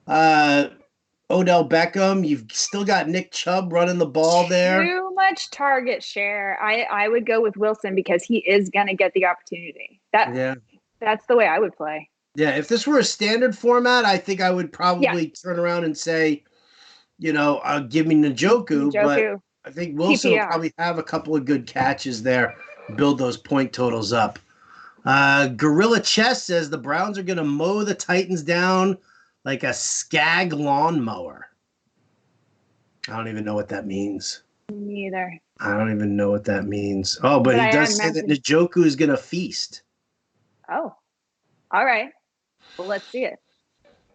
Speaker 1: Odell Beckham. You've still got Nick Chubb running the ball there.
Speaker 2: Too much target share. I would go with Wilson because he is going to get the opportunity. That's the way I would play.
Speaker 1: Yeah, if this were a standard format, I think I would probably turn around and say, give me Njoku. But I think Wilson will probably have a couple of good catches there, build those point totals up. Gorilla Chess says the Browns are going to mow the Titans down like a Skag lawnmower. I don't even know what that means.
Speaker 2: Me either.
Speaker 1: I don't even know what that means. Oh, but he
Speaker 2: I
Speaker 1: does say that Njoku is going to feast.
Speaker 2: Oh, all right. Well, let's see it.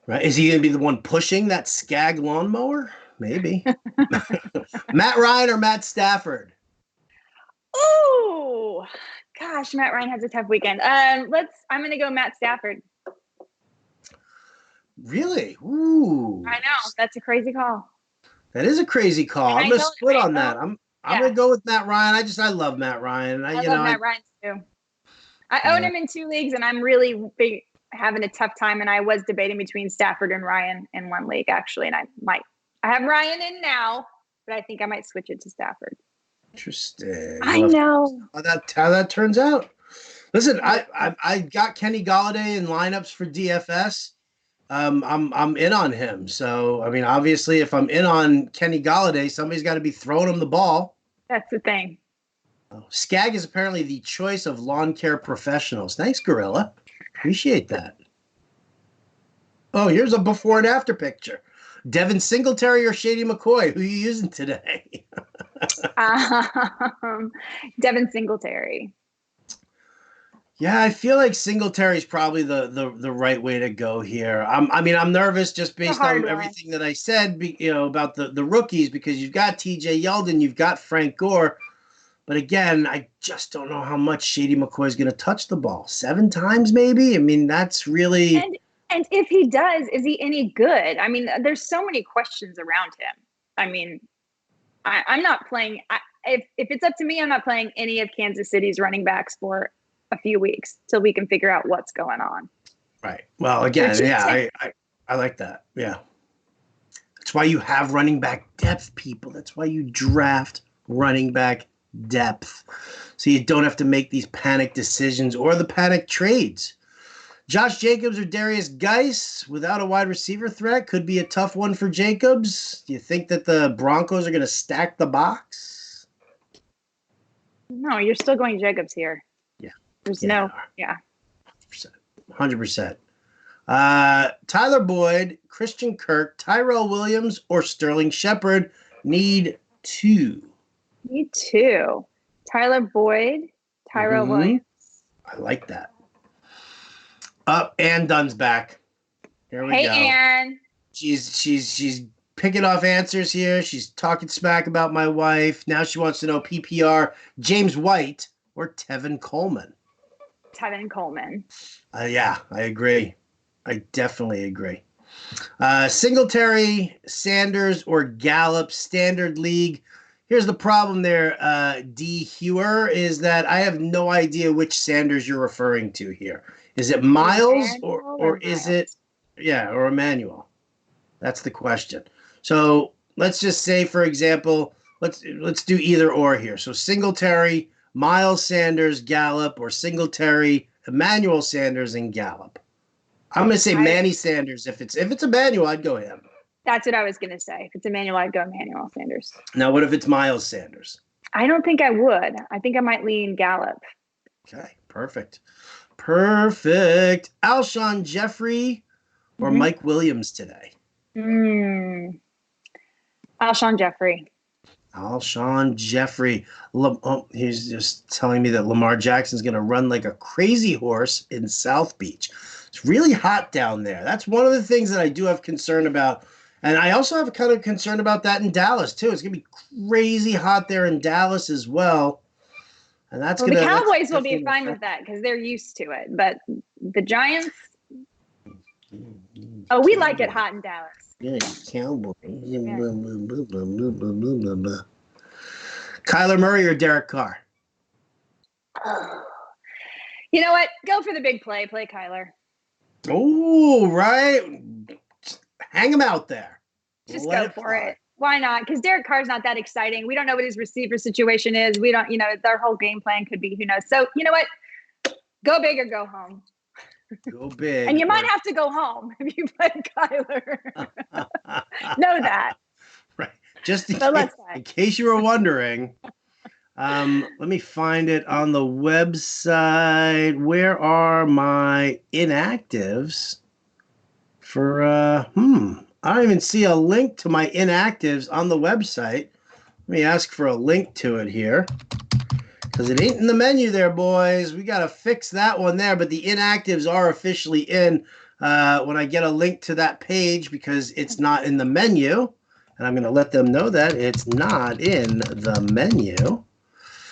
Speaker 1: Right? Is he going to be the one pushing that Skag lawnmower? Maybe. Matt Ryan or Matt Stafford?
Speaker 2: Oh, gosh, Matt Ryan has a tough weekend. I'm going to go Matt Stafford.
Speaker 1: Really? Ooh.
Speaker 2: I know. That's a crazy call.
Speaker 1: That is a crazy call. I'm going to split on that. I'm going to go with Matt Ryan. I love Matt Ryan.
Speaker 2: I love Matt Ryan too. I own him in 2 leagues, and I'm really having a tough time. And I was debating between Stafford and Ryan in one league, actually. And I have Ryan in now, but I think I might switch it to Stafford.
Speaker 1: Interesting.
Speaker 2: I know
Speaker 1: how that turns out. Listen, I got Kenny Golladay in lineups for DFS. I'm in on him. So I mean, obviously, if I'm in on Kenny Golladay, somebody's got to be throwing him the ball.
Speaker 2: That's the thing.
Speaker 1: Skag is apparently the choice of lawn care professionals. Thanks, Gorilla. Appreciate that. Oh, here's a before and after picture. Devin Singletary or Shady McCoy? Who are you using today?
Speaker 2: Devin Singletary.
Speaker 1: Yeah, I feel like Singletary is probably the right way to go here. I'm nervous just based on everything that I said, about the rookies, because you've got TJ Yeldon, you've got Frank Gore. But again, I just don't know how much Shady McCoy is going to touch the ball. 7 times, maybe? I mean, that's really...
Speaker 2: And if he does, is he any good? I mean, there's so many questions around him. I mean, I'm not playing... If it's up to me, I'm not playing any of Kansas City's running backs for a few weeks till we can figure out what's going on.
Speaker 1: Right. Well, again, yeah, I like that. Yeah. That's why you have running back depth, people. That's why you draft running back depth, so you don't have to make these panic decisions or the panic trades. Josh Jacobs or Darius Geis without a wide receiver threat could be a tough one for Jacobs. Do you think that the Broncos are going to stack the box?
Speaker 2: No, you're still going Jacobs here.
Speaker 1: Yeah.
Speaker 2: There's
Speaker 1: 100%. Tyler Boyd, Christian Kirk, Tyrell Williams, or Sterling Shepard. Need 2.
Speaker 2: Me too. Tyler Boyd, Tyrell Williams.
Speaker 1: I like that. Ann Dunn's back. Here we go.
Speaker 2: Hey, Ann.
Speaker 1: She's picking off answers here. She's talking smack about my wife. Now she wants to know PPR, James White or Tevin Coleman.
Speaker 2: Tevin Coleman.
Speaker 1: Yeah, I agree. I definitely agree. Singletary, Sanders, or Gallup, standard league. Here's the problem there, D. Hewer, is that I have no idea which Sanders you're referring to here. Is it Miles or is it, or Emmanuel? That's the question. So let's just say, for example, let's do either or here. So Singletary, Miles Sanders, Gallup, or Singletary, Emmanuel Sanders, and Gallup. I'm going to say Manny Sanders. If it's Emmanuel, I'd go him.
Speaker 2: That's what I was going to say. If it's Emmanuel, I'd go Emmanuel Sanders.
Speaker 1: Now, what if it's Miles Sanders?
Speaker 2: I don't think I would. I think I might lean Gallup.
Speaker 1: Okay, perfect. Alshon Jeffrey or Mike Williams today?
Speaker 2: Alshon Jeffrey.
Speaker 1: He's just telling me that Lamar Jackson's going to run like a crazy horse in South Beach. It's really hot down there. That's one of the things that I do have concern about. And I also have kind of concern about that in Dallas, too. It's going to be crazy hot there in Dallas as well. And the
Speaker 2: Cowboys will be fine with that because they're used to it. But the Giants, we like it hot in Dallas.
Speaker 1: Yeah, Cowboys. Kyler Murray or Derek Carr?
Speaker 2: You know what? Go for the big play. Play Kyler.
Speaker 1: Oh, right. Hang him out there.
Speaker 2: Just go for it. Why not? Because Derek Carr's not that exciting. We don't know what his receiver situation is. We don't, their whole game plan could be, who knows. So, you know what? Go big or go home.
Speaker 1: Go big.
Speaker 2: And you might have to go home if you play Kyler. Know that.
Speaker 1: Right. Just in case you were wondering. Let me find it on the website. Where are my inactives for I don't even see a link to my inactives on the website. Let me ask for a link to it here. Because it ain't in the menu there, boys. We got to fix that one there. But the inactives are officially in when I get a link to that page because it's not in the menu. And I'm going to let them know that it's not in the menu.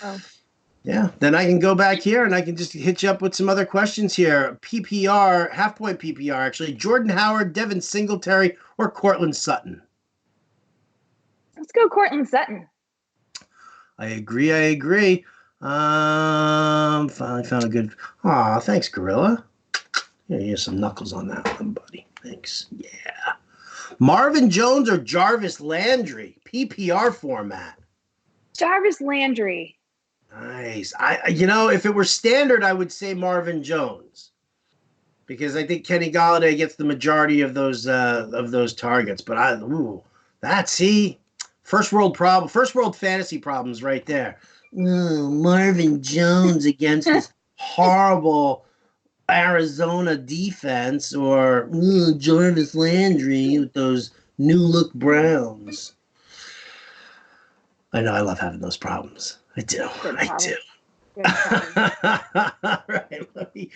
Speaker 2: Oh.
Speaker 1: Yeah, then I can go back here and I can just hit you up with some other questions here. PPR, half-point PPR, actually. Jordan Howard, Devin Singletary, or Cortland Sutton?
Speaker 2: Let's go Cortland Sutton.
Speaker 1: I agree. Finally found a good... Aw, thanks, Gorilla. Yeah, here's some knuckles on that one, buddy. Thanks. Yeah. Marvin Jones or Jarvis Landry? PPR format.
Speaker 2: Jarvis Landry.
Speaker 1: Nice. If it were standard, I would say Marvin Jones, because I think Kenny Golladay gets the majority of those targets. But first world fantasy problems right there. Ooh, Marvin Jones against this horrible Arizona defense, or Jarvis Landry with those new look Browns. I know I love having those problems. I do. All right, let me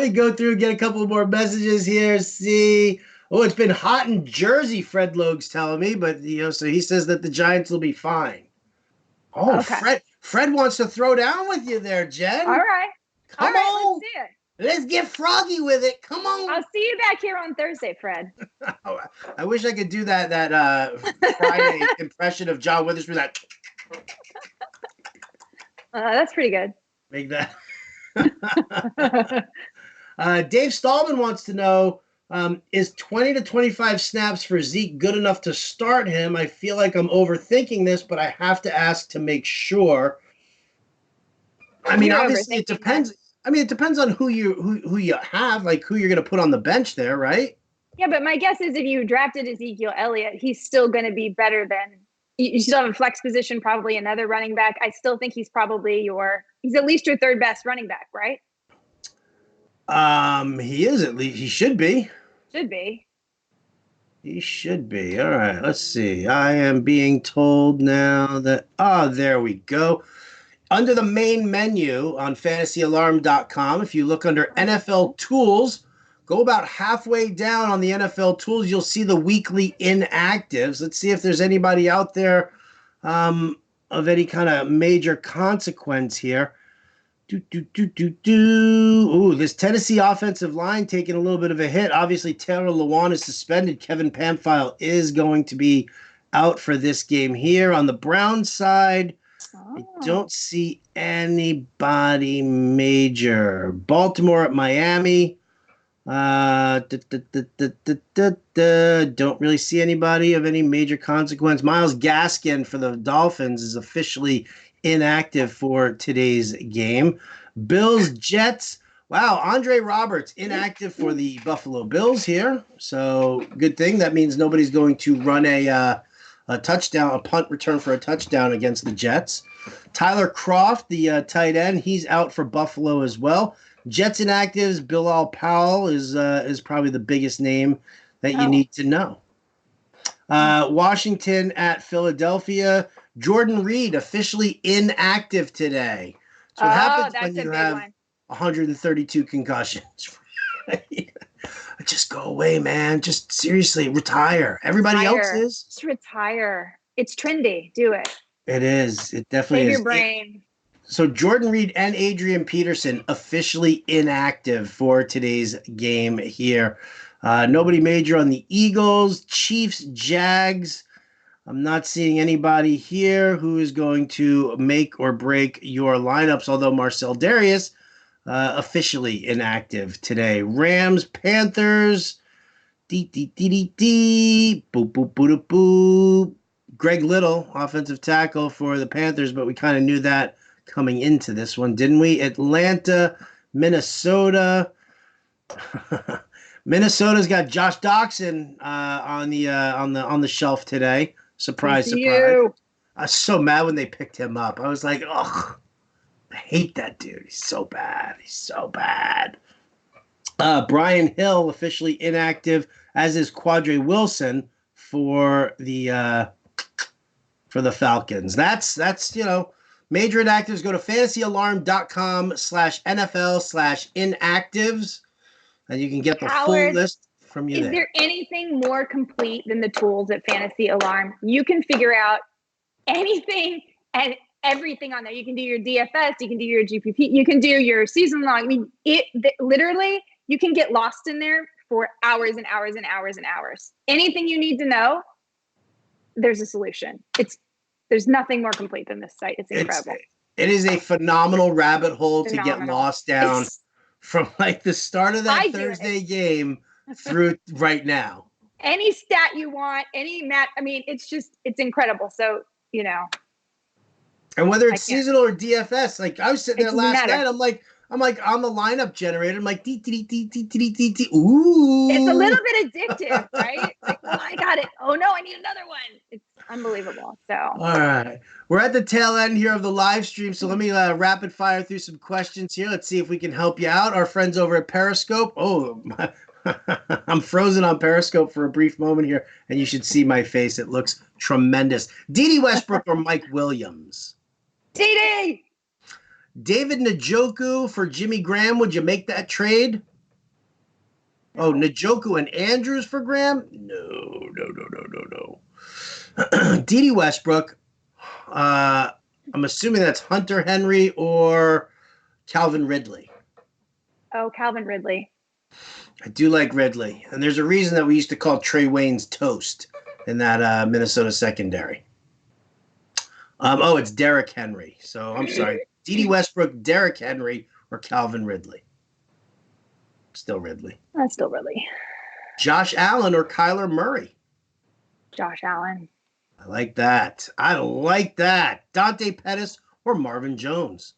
Speaker 1: go through and get a couple more messages here. See, it's been hot in Jersey. Fred Logue's telling me, but so he says that the Giants will be fine. Oh, okay. Fred wants to throw down with you there, Jen.
Speaker 2: All right,
Speaker 1: come on.
Speaker 2: Let's see it.
Speaker 1: Let's get froggy with it. Come on.
Speaker 2: I'll see you back here on Thursday, Fred.
Speaker 1: I wish I could do that Friday impression of John Witherspoon.
Speaker 2: That's pretty good.
Speaker 1: Make that. Dave Stallman wants to know, is 20 to 25 snaps for Zeke good enough to start him? I feel like I'm overthinking this, but I have to ask to make sure. I mean, obviously it depends. That. I mean, it depends on who you have, like who you're going to put on the bench there, right?
Speaker 2: Yeah, but my guess is if you drafted Ezekiel Elliott, he's still going to be better than. You still have a flex position, probably another running back. I still think he's probably he's at least your third best running back, right?
Speaker 1: He is at least. He should be. He should be. All right, let's see. I am being told now that, there we go. Under the main menu on fantasyalarm.com, if you look under NFL Tools, go about halfway down on the NFL Tools, you'll see the weekly inactives. Let's see if there's anybody out there of any kind of major consequence here. Ooh, this Tennessee offensive line taking a little bit of a hit. Obviously, Taylor Lewan is suspended. Kevin Pamphile is going to be out for this game here. On the Browns side, I don't see anybody major. Baltimore at Miami. Don't really see anybody of any major consequence. Myles Gaskin for the Dolphins is officially inactive for today's game. Bills, Jets. Wow, Andre Roberts inactive for the Buffalo Bills here. So good thing. That means nobody's going to run a touchdown, a punt return for a touchdown against the Jets. Tyler Kroft, the tight end, he's out for Buffalo as well. Jets inactives, Bilal Powell is probably the biggest name that you need to know. Washington at Philadelphia. Jordan Reed officially inactive today. So what happens when you have 132 concussions? Just go away, man. Just seriously retire. Everybody else is.
Speaker 2: Just retire. It's trendy. Do it.
Speaker 1: It is. It definitely
Speaker 2: Save
Speaker 1: is.
Speaker 2: your brain.
Speaker 1: So Jordan Reed and Adrian Peterson officially inactive for today's game here. Nobody major on the Eagles, Chiefs, Jags. I'm not seeing anybody here who is going to make or break your lineups, although Marcel Darius officially inactive today. Rams, Panthers. Boop, boop, boop, boop, boop. Greg Little, offensive tackle for the Panthers, but we kind of knew that coming into this one, didn't we? Atlanta, Minnesota. Minnesota's got Josh Doxson on the shelf today. Surprise, surprise. I was so mad when they picked him up. I was like, ugh, I hate that dude. He's so bad. Brian Hill officially inactive, as is Quadre Wilson for the Falcons. That's major inactives. Go to fantasyalarm.com/NFL/inactives, and you can get the full list from you.
Speaker 2: Is there anything more complete than the tools at Fantasy Alarm? You can figure out anything and everything on there. You can do your DFS, you can do your GPP, you can do your season long. I mean, literally, you can get lost in there for hours and hours and hours and hours. Anything you need to know, there's a solution. There's nothing more complete than this site. It's incredible.
Speaker 1: It is a phenomenal rabbit hole to get lost down from like the start of that Thursday game through right now.
Speaker 2: Any stat you want, any map. I mean, it's incredible. So,
Speaker 1: and whether it's seasonal or DFS, like I was sitting there last night, I'm like on the lineup generator. I'm like, ooh.
Speaker 2: It's a little bit addictive, right? Like, oh, I got it. Oh no, I need another one. It's unbelievable. So,
Speaker 1: all right, we're at the tail end here of the live stream. So let me rapid fire through some questions here. Let's see if we can help you out. Our friends over at Periscope. Oh, I'm frozen on Periscope for a brief moment here, and you should see my face. It looks tremendous. Dede Westbrook or Mike Williams?
Speaker 2: Dede!
Speaker 1: David Njoku for Jimmy Graham. Would you make that trade? Oh, Njoku and Andrews for Graham? No. Dede Westbrook. I'm assuming that's Hunter Henry or Calvin Ridley.
Speaker 2: Oh, Calvin Ridley.
Speaker 1: I do like Ridley. And there's a reason that we used to call Trey Waynes toast in that Minnesota secondary. It's Derrick Henry. So I'm sorry. Dede Westbrook, Derrick Henry, or Calvin Ridley? Still Ridley.
Speaker 2: Still Ridley.
Speaker 1: Josh Allen or Kyler Murray?
Speaker 2: Josh Allen.
Speaker 1: I like that. Dante Pettis or Marvin Jones?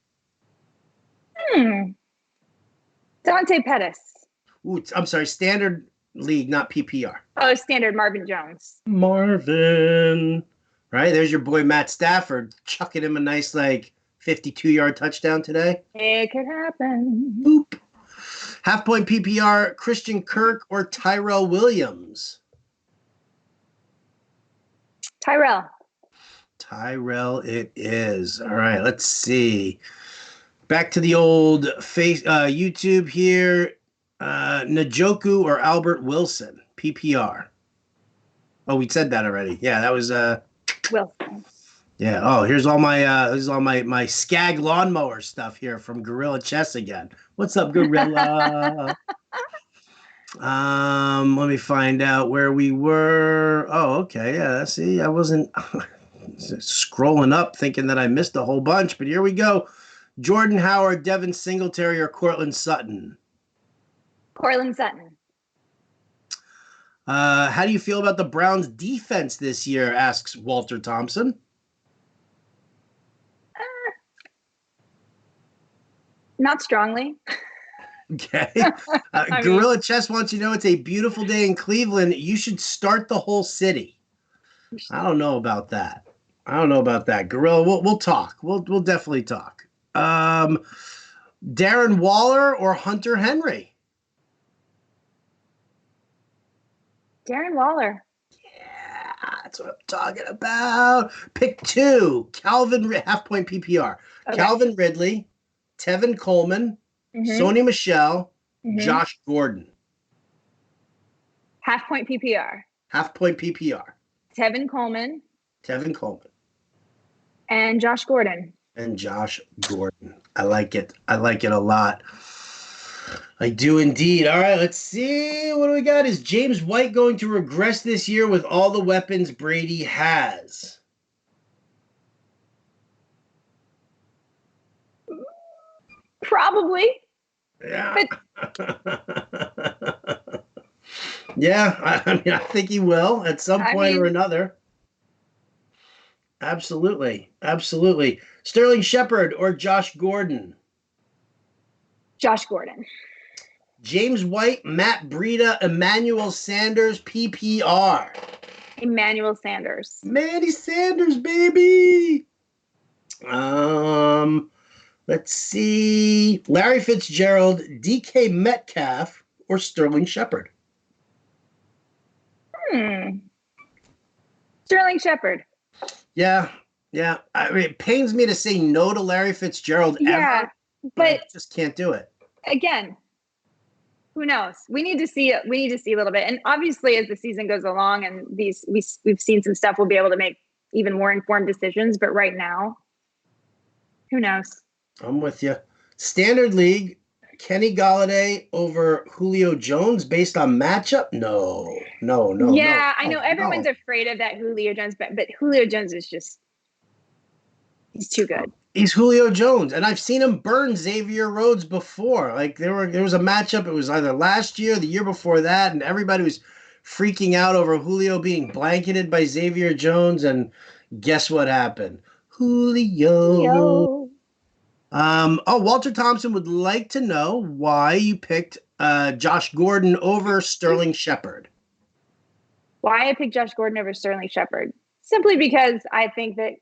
Speaker 2: Dante Pettis.
Speaker 1: Ooh, I'm sorry, standard league, not PPR.
Speaker 2: Oh, standard Marvin Jones.
Speaker 1: Marvin. Right, there's your boy Matt Stafford chucking him a nice 52-yard touchdown today.
Speaker 2: It could happen.
Speaker 1: Boop. Half-point PPR, Christian Kirk or Tyrell Williams?
Speaker 2: Tyrell
Speaker 1: it is. All right, let's see. Back to the old YouTube here. Njoku or Albert Wilson? PPR. Oh, we said that already. Yeah, that was
Speaker 2: Wilson.
Speaker 1: Yeah. Oh, here's all my Skag lawnmower stuff here from Gorilla Chess again. What's up, Gorilla? Let me find out where we were. Oh, okay. Yeah. See, I wasn't scrolling up thinking that I missed a whole bunch, but here we go. Jordan Howard, Devin Singletary, or Cortland Sutton?
Speaker 2: Cortland Sutton.
Speaker 1: How do you feel about the Browns' defense this year? Asks Walter Thompson.
Speaker 2: Not strongly.
Speaker 1: Okay. Gorilla Chess wants you to know it's a beautiful day in Cleveland. You should start the whole city. I don't know about that. Gorilla, we'll talk. We'll definitely talk. Darren Waller or Hunter Henry?
Speaker 2: Darren Waller.
Speaker 1: Yeah, that's what I'm talking about. Pick 2. Half-point PPR. Okay. Calvin Ridley, Tevin Coleman, Sony Michel, Josh Gordon.
Speaker 2: Half-point PPR. Tevin Coleman. And Josh Gordon.
Speaker 1: I like it a lot. I do indeed. All right, let's see. What do we got? Is James White going to regress this year with all the weapons Brady has?
Speaker 2: Probably.
Speaker 1: Yeah. Yeah, I mean, I think he will at some point or another. Absolutely. Sterling Shepard or Josh Gordon?
Speaker 2: Josh Gordon.
Speaker 1: James White, Matt Breida, Emmanuel Sanders, PPR.
Speaker 2: Emmanuel Sanders.
Speaker 1: Manny Sanders, baby. Let's see. Larry Fitzgerald, DK Metcalf, or Sterling Shepard?
Speaker 2: Sterling Shepard.
Speaker 1: Yeah. Yeah. I mean, it pains me to say no to Larry Fitzgerald
Speaker 2: Yeah,
Speaker 1: ever, but I
Speaker 2: but
Speaker 1: just can't do it.
Speaker 2: again, who knows? We need to see a little bit. And obviously as the season goes along and we've seen some stuff, we'll be able to make even more informed decisions. But right now, who knows?
Speaker 1: I'm with you. Standard League, Kenny Galladay over Julio Jones based on matchup? No.
Speaker 2: Yeah, I know everyone's
Speaker 1: no.
Speaker 2: afraid of that Julio Jones, but Julio Jones is just, he's too good.
Speaker 1: He's Julio Jones, and I've seen him burn Xavier Rhodes before. Like there was a matchup. It was either last year, the year before that, and everybody was freaking out over Julio being blanketed by Xavier Jones. And guess what happened? Julio.
Speaker 2: Yo.
Speaker 1: Walter Thompson would like to know why you picked Josh Gordon over Sterling Shepard.
Speaker 2: Why I picked Josh Gordon over Sterling Shepard? Simply because I think that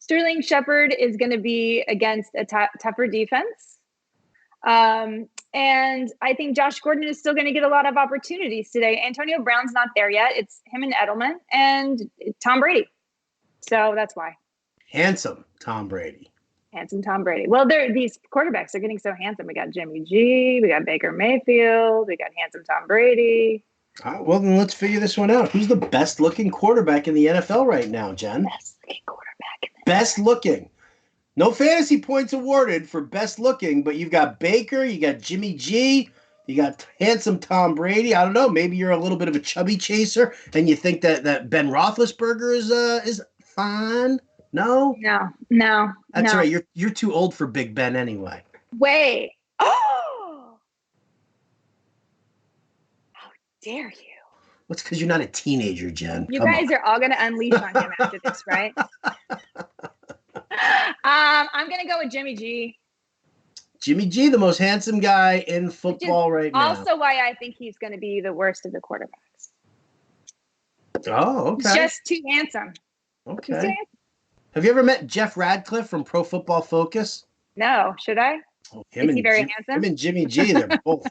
Speaker 2: Sterling Shepard is going to be against a tougher defense. And I think Josh Gordon is still going to get a lot of opportunities today. Antonio Brown's not there yet. It's him and Edelman and Tom Brady. So that's why.
Speaker 1: Handsome Tom Brady.
Speaker 2: Handsome Tom Brady. Well, these quarterbacks are getting so handsome. We got Jimmy G. We got Baker Mayfield. We got handsome Tom Brady.
Speaker 1: Well, then let's figure this one out. Who's the best looking quarterback in the NFL right now, Jen?
Speaker 2: Best looking quarterback.
Speaker 1: Best looking. No fantasy points awarded for best looking, but you've got Baker, you got Jimmy G, you got handsome Tom Brady. I don't know. Maybe you're a little bit of a chubby chaser, and you think that Ben Roethlisberger is fine. No, that's all right. You're too old for Big Ben anyway.
Speaker 2: Wait. Oh, how dare you?
Speaker 1: What's because you're not a teenager, Jen?
Speaker 2: You guys are all going to unleash on him after this, right? I'm going to go with Jimmy G.
Speaker 1: Jimmy G, the most handsome guy in football right now.
Speaker 2: Also why I think he's going to be the worst of the quarterbacks.
Speaker 1: Oh, okay.
Speaker 2: He's just too handsome.
Speaker 1: Okay. Have you ever met Jeff Radcliffe from Pro Football Focus?
Speaker 2: No. Should I?
Speaker 1: Oh,
Speaker 2: is he very handsome?
Speaker 1: Him and Jimmy G, they're both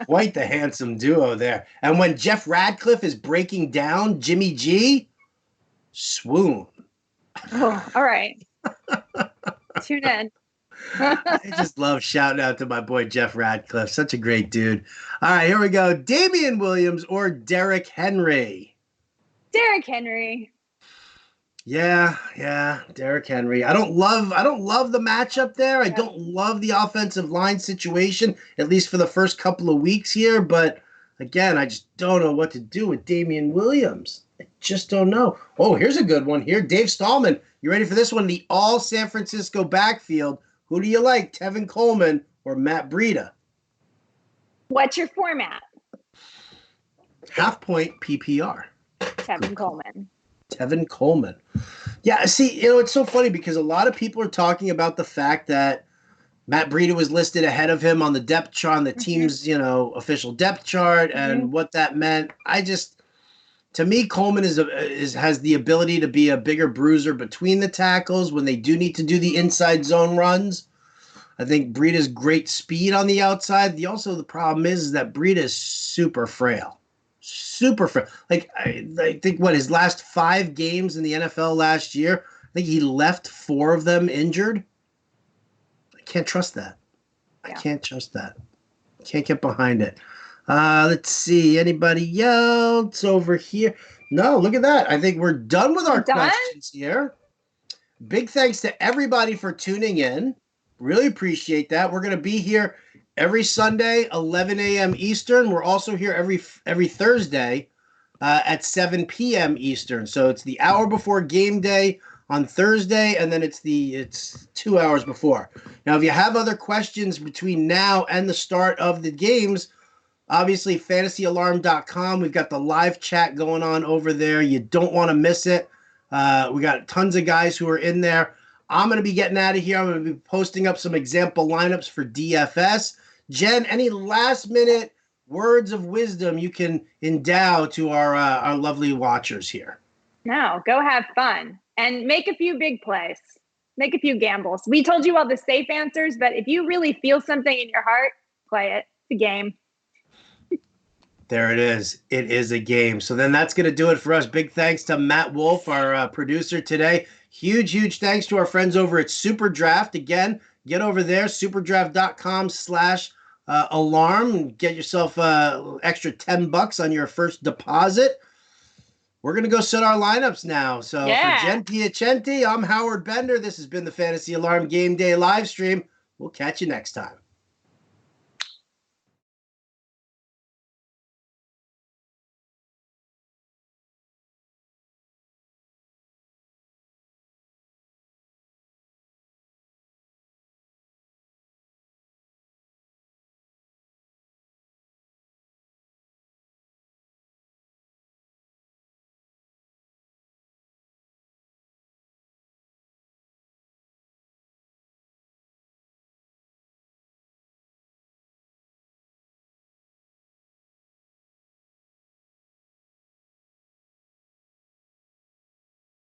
Speaker 1: quite the handsome duo there. And when Jeff Radcliffe is breaking down Jimmy G, swoon.
Speaker 2: Oh, all right. Tune in.
Speaker 1: I just love shouting out to my boy Jeff Radcliffe. Such a great dude. All right, here we go. Damian Williams or Derrick Henry?
Speaker 2: Derrick Henry.
Speaker 1: Yeah, Derrick Henry. I don't love the matchup there. I don't love the offensive line situation, at least for the first couple of weeks here. But again, I just don't know what to do with Damian Williams. I just don't know. Oh, here's a good one here. Dave Stallman, you ready for this one? The all San Francisco backfield. Who do you like, Tevin Coleman or Matt Breida?
Speaker 2: What's your format?
Speaker 1: Half point PPR.
Speaker 2: Tevin Coleman.
Speaker 1: Tevin Coleman. Yeah, see, it's so funny because a lot of people are talking about the fact that Matt Breida was listed ahead of him on the depth chart, on the team's, official depth chart, and what that meant. To me, Coleman has the ability to be a bigger bruiser between the tackles when they do need to do the inside zone runs. I think Breida's great speed on the outside. The problem is that Breida is super frail. Super frail. Like, I think his last 5 games in the NFL last year, I think he left 4 of them injured. I can't trust that. Yeah. I can't trust that. Can't get behind it. Let's see. Anybody else over here? No, look at that. I think we're done with our questions here. Big thanks to everybody for tuning in. Really appreciate that. We're going to be here every Sunday, 11 a.m. Eastern. We're also here every Thursday at 7 p.m. Eastern. So it's the hour before game day on Thursday, and then it's 2 hours before. Now, if you have other questions between now and the start of the games, obviously fantasyalarm.com. We've got the live chat going on over there. You don't want to miss it. We got tons of guys who are in there. I'm going to be getting out of here. I'm going to be posting up some example lineups for DFS. Jen, any last-minute words of wisdom you can endow to our lovely watchers here?
Speaker 2: No, go have fun and make a few big plays. Make a few gambles. We told you all the safe answers, but if you really feel something in your heart, play it. It's a game.
Speaker 1: There it is. It is a game. So then that's going to do it for us. Big thanks to Matt Wolf, our producer today. Huge thanks to our friends over at Super Draft. Again, get over there, superdraft.com/alarm, and get yourself extra $10 on your first deposit. We're going to go set our lineups now. So for Jen Piacenti, I'm Howard Bender. This has been the Fantasy Alarm Game Day live stream. We'll catch you next time.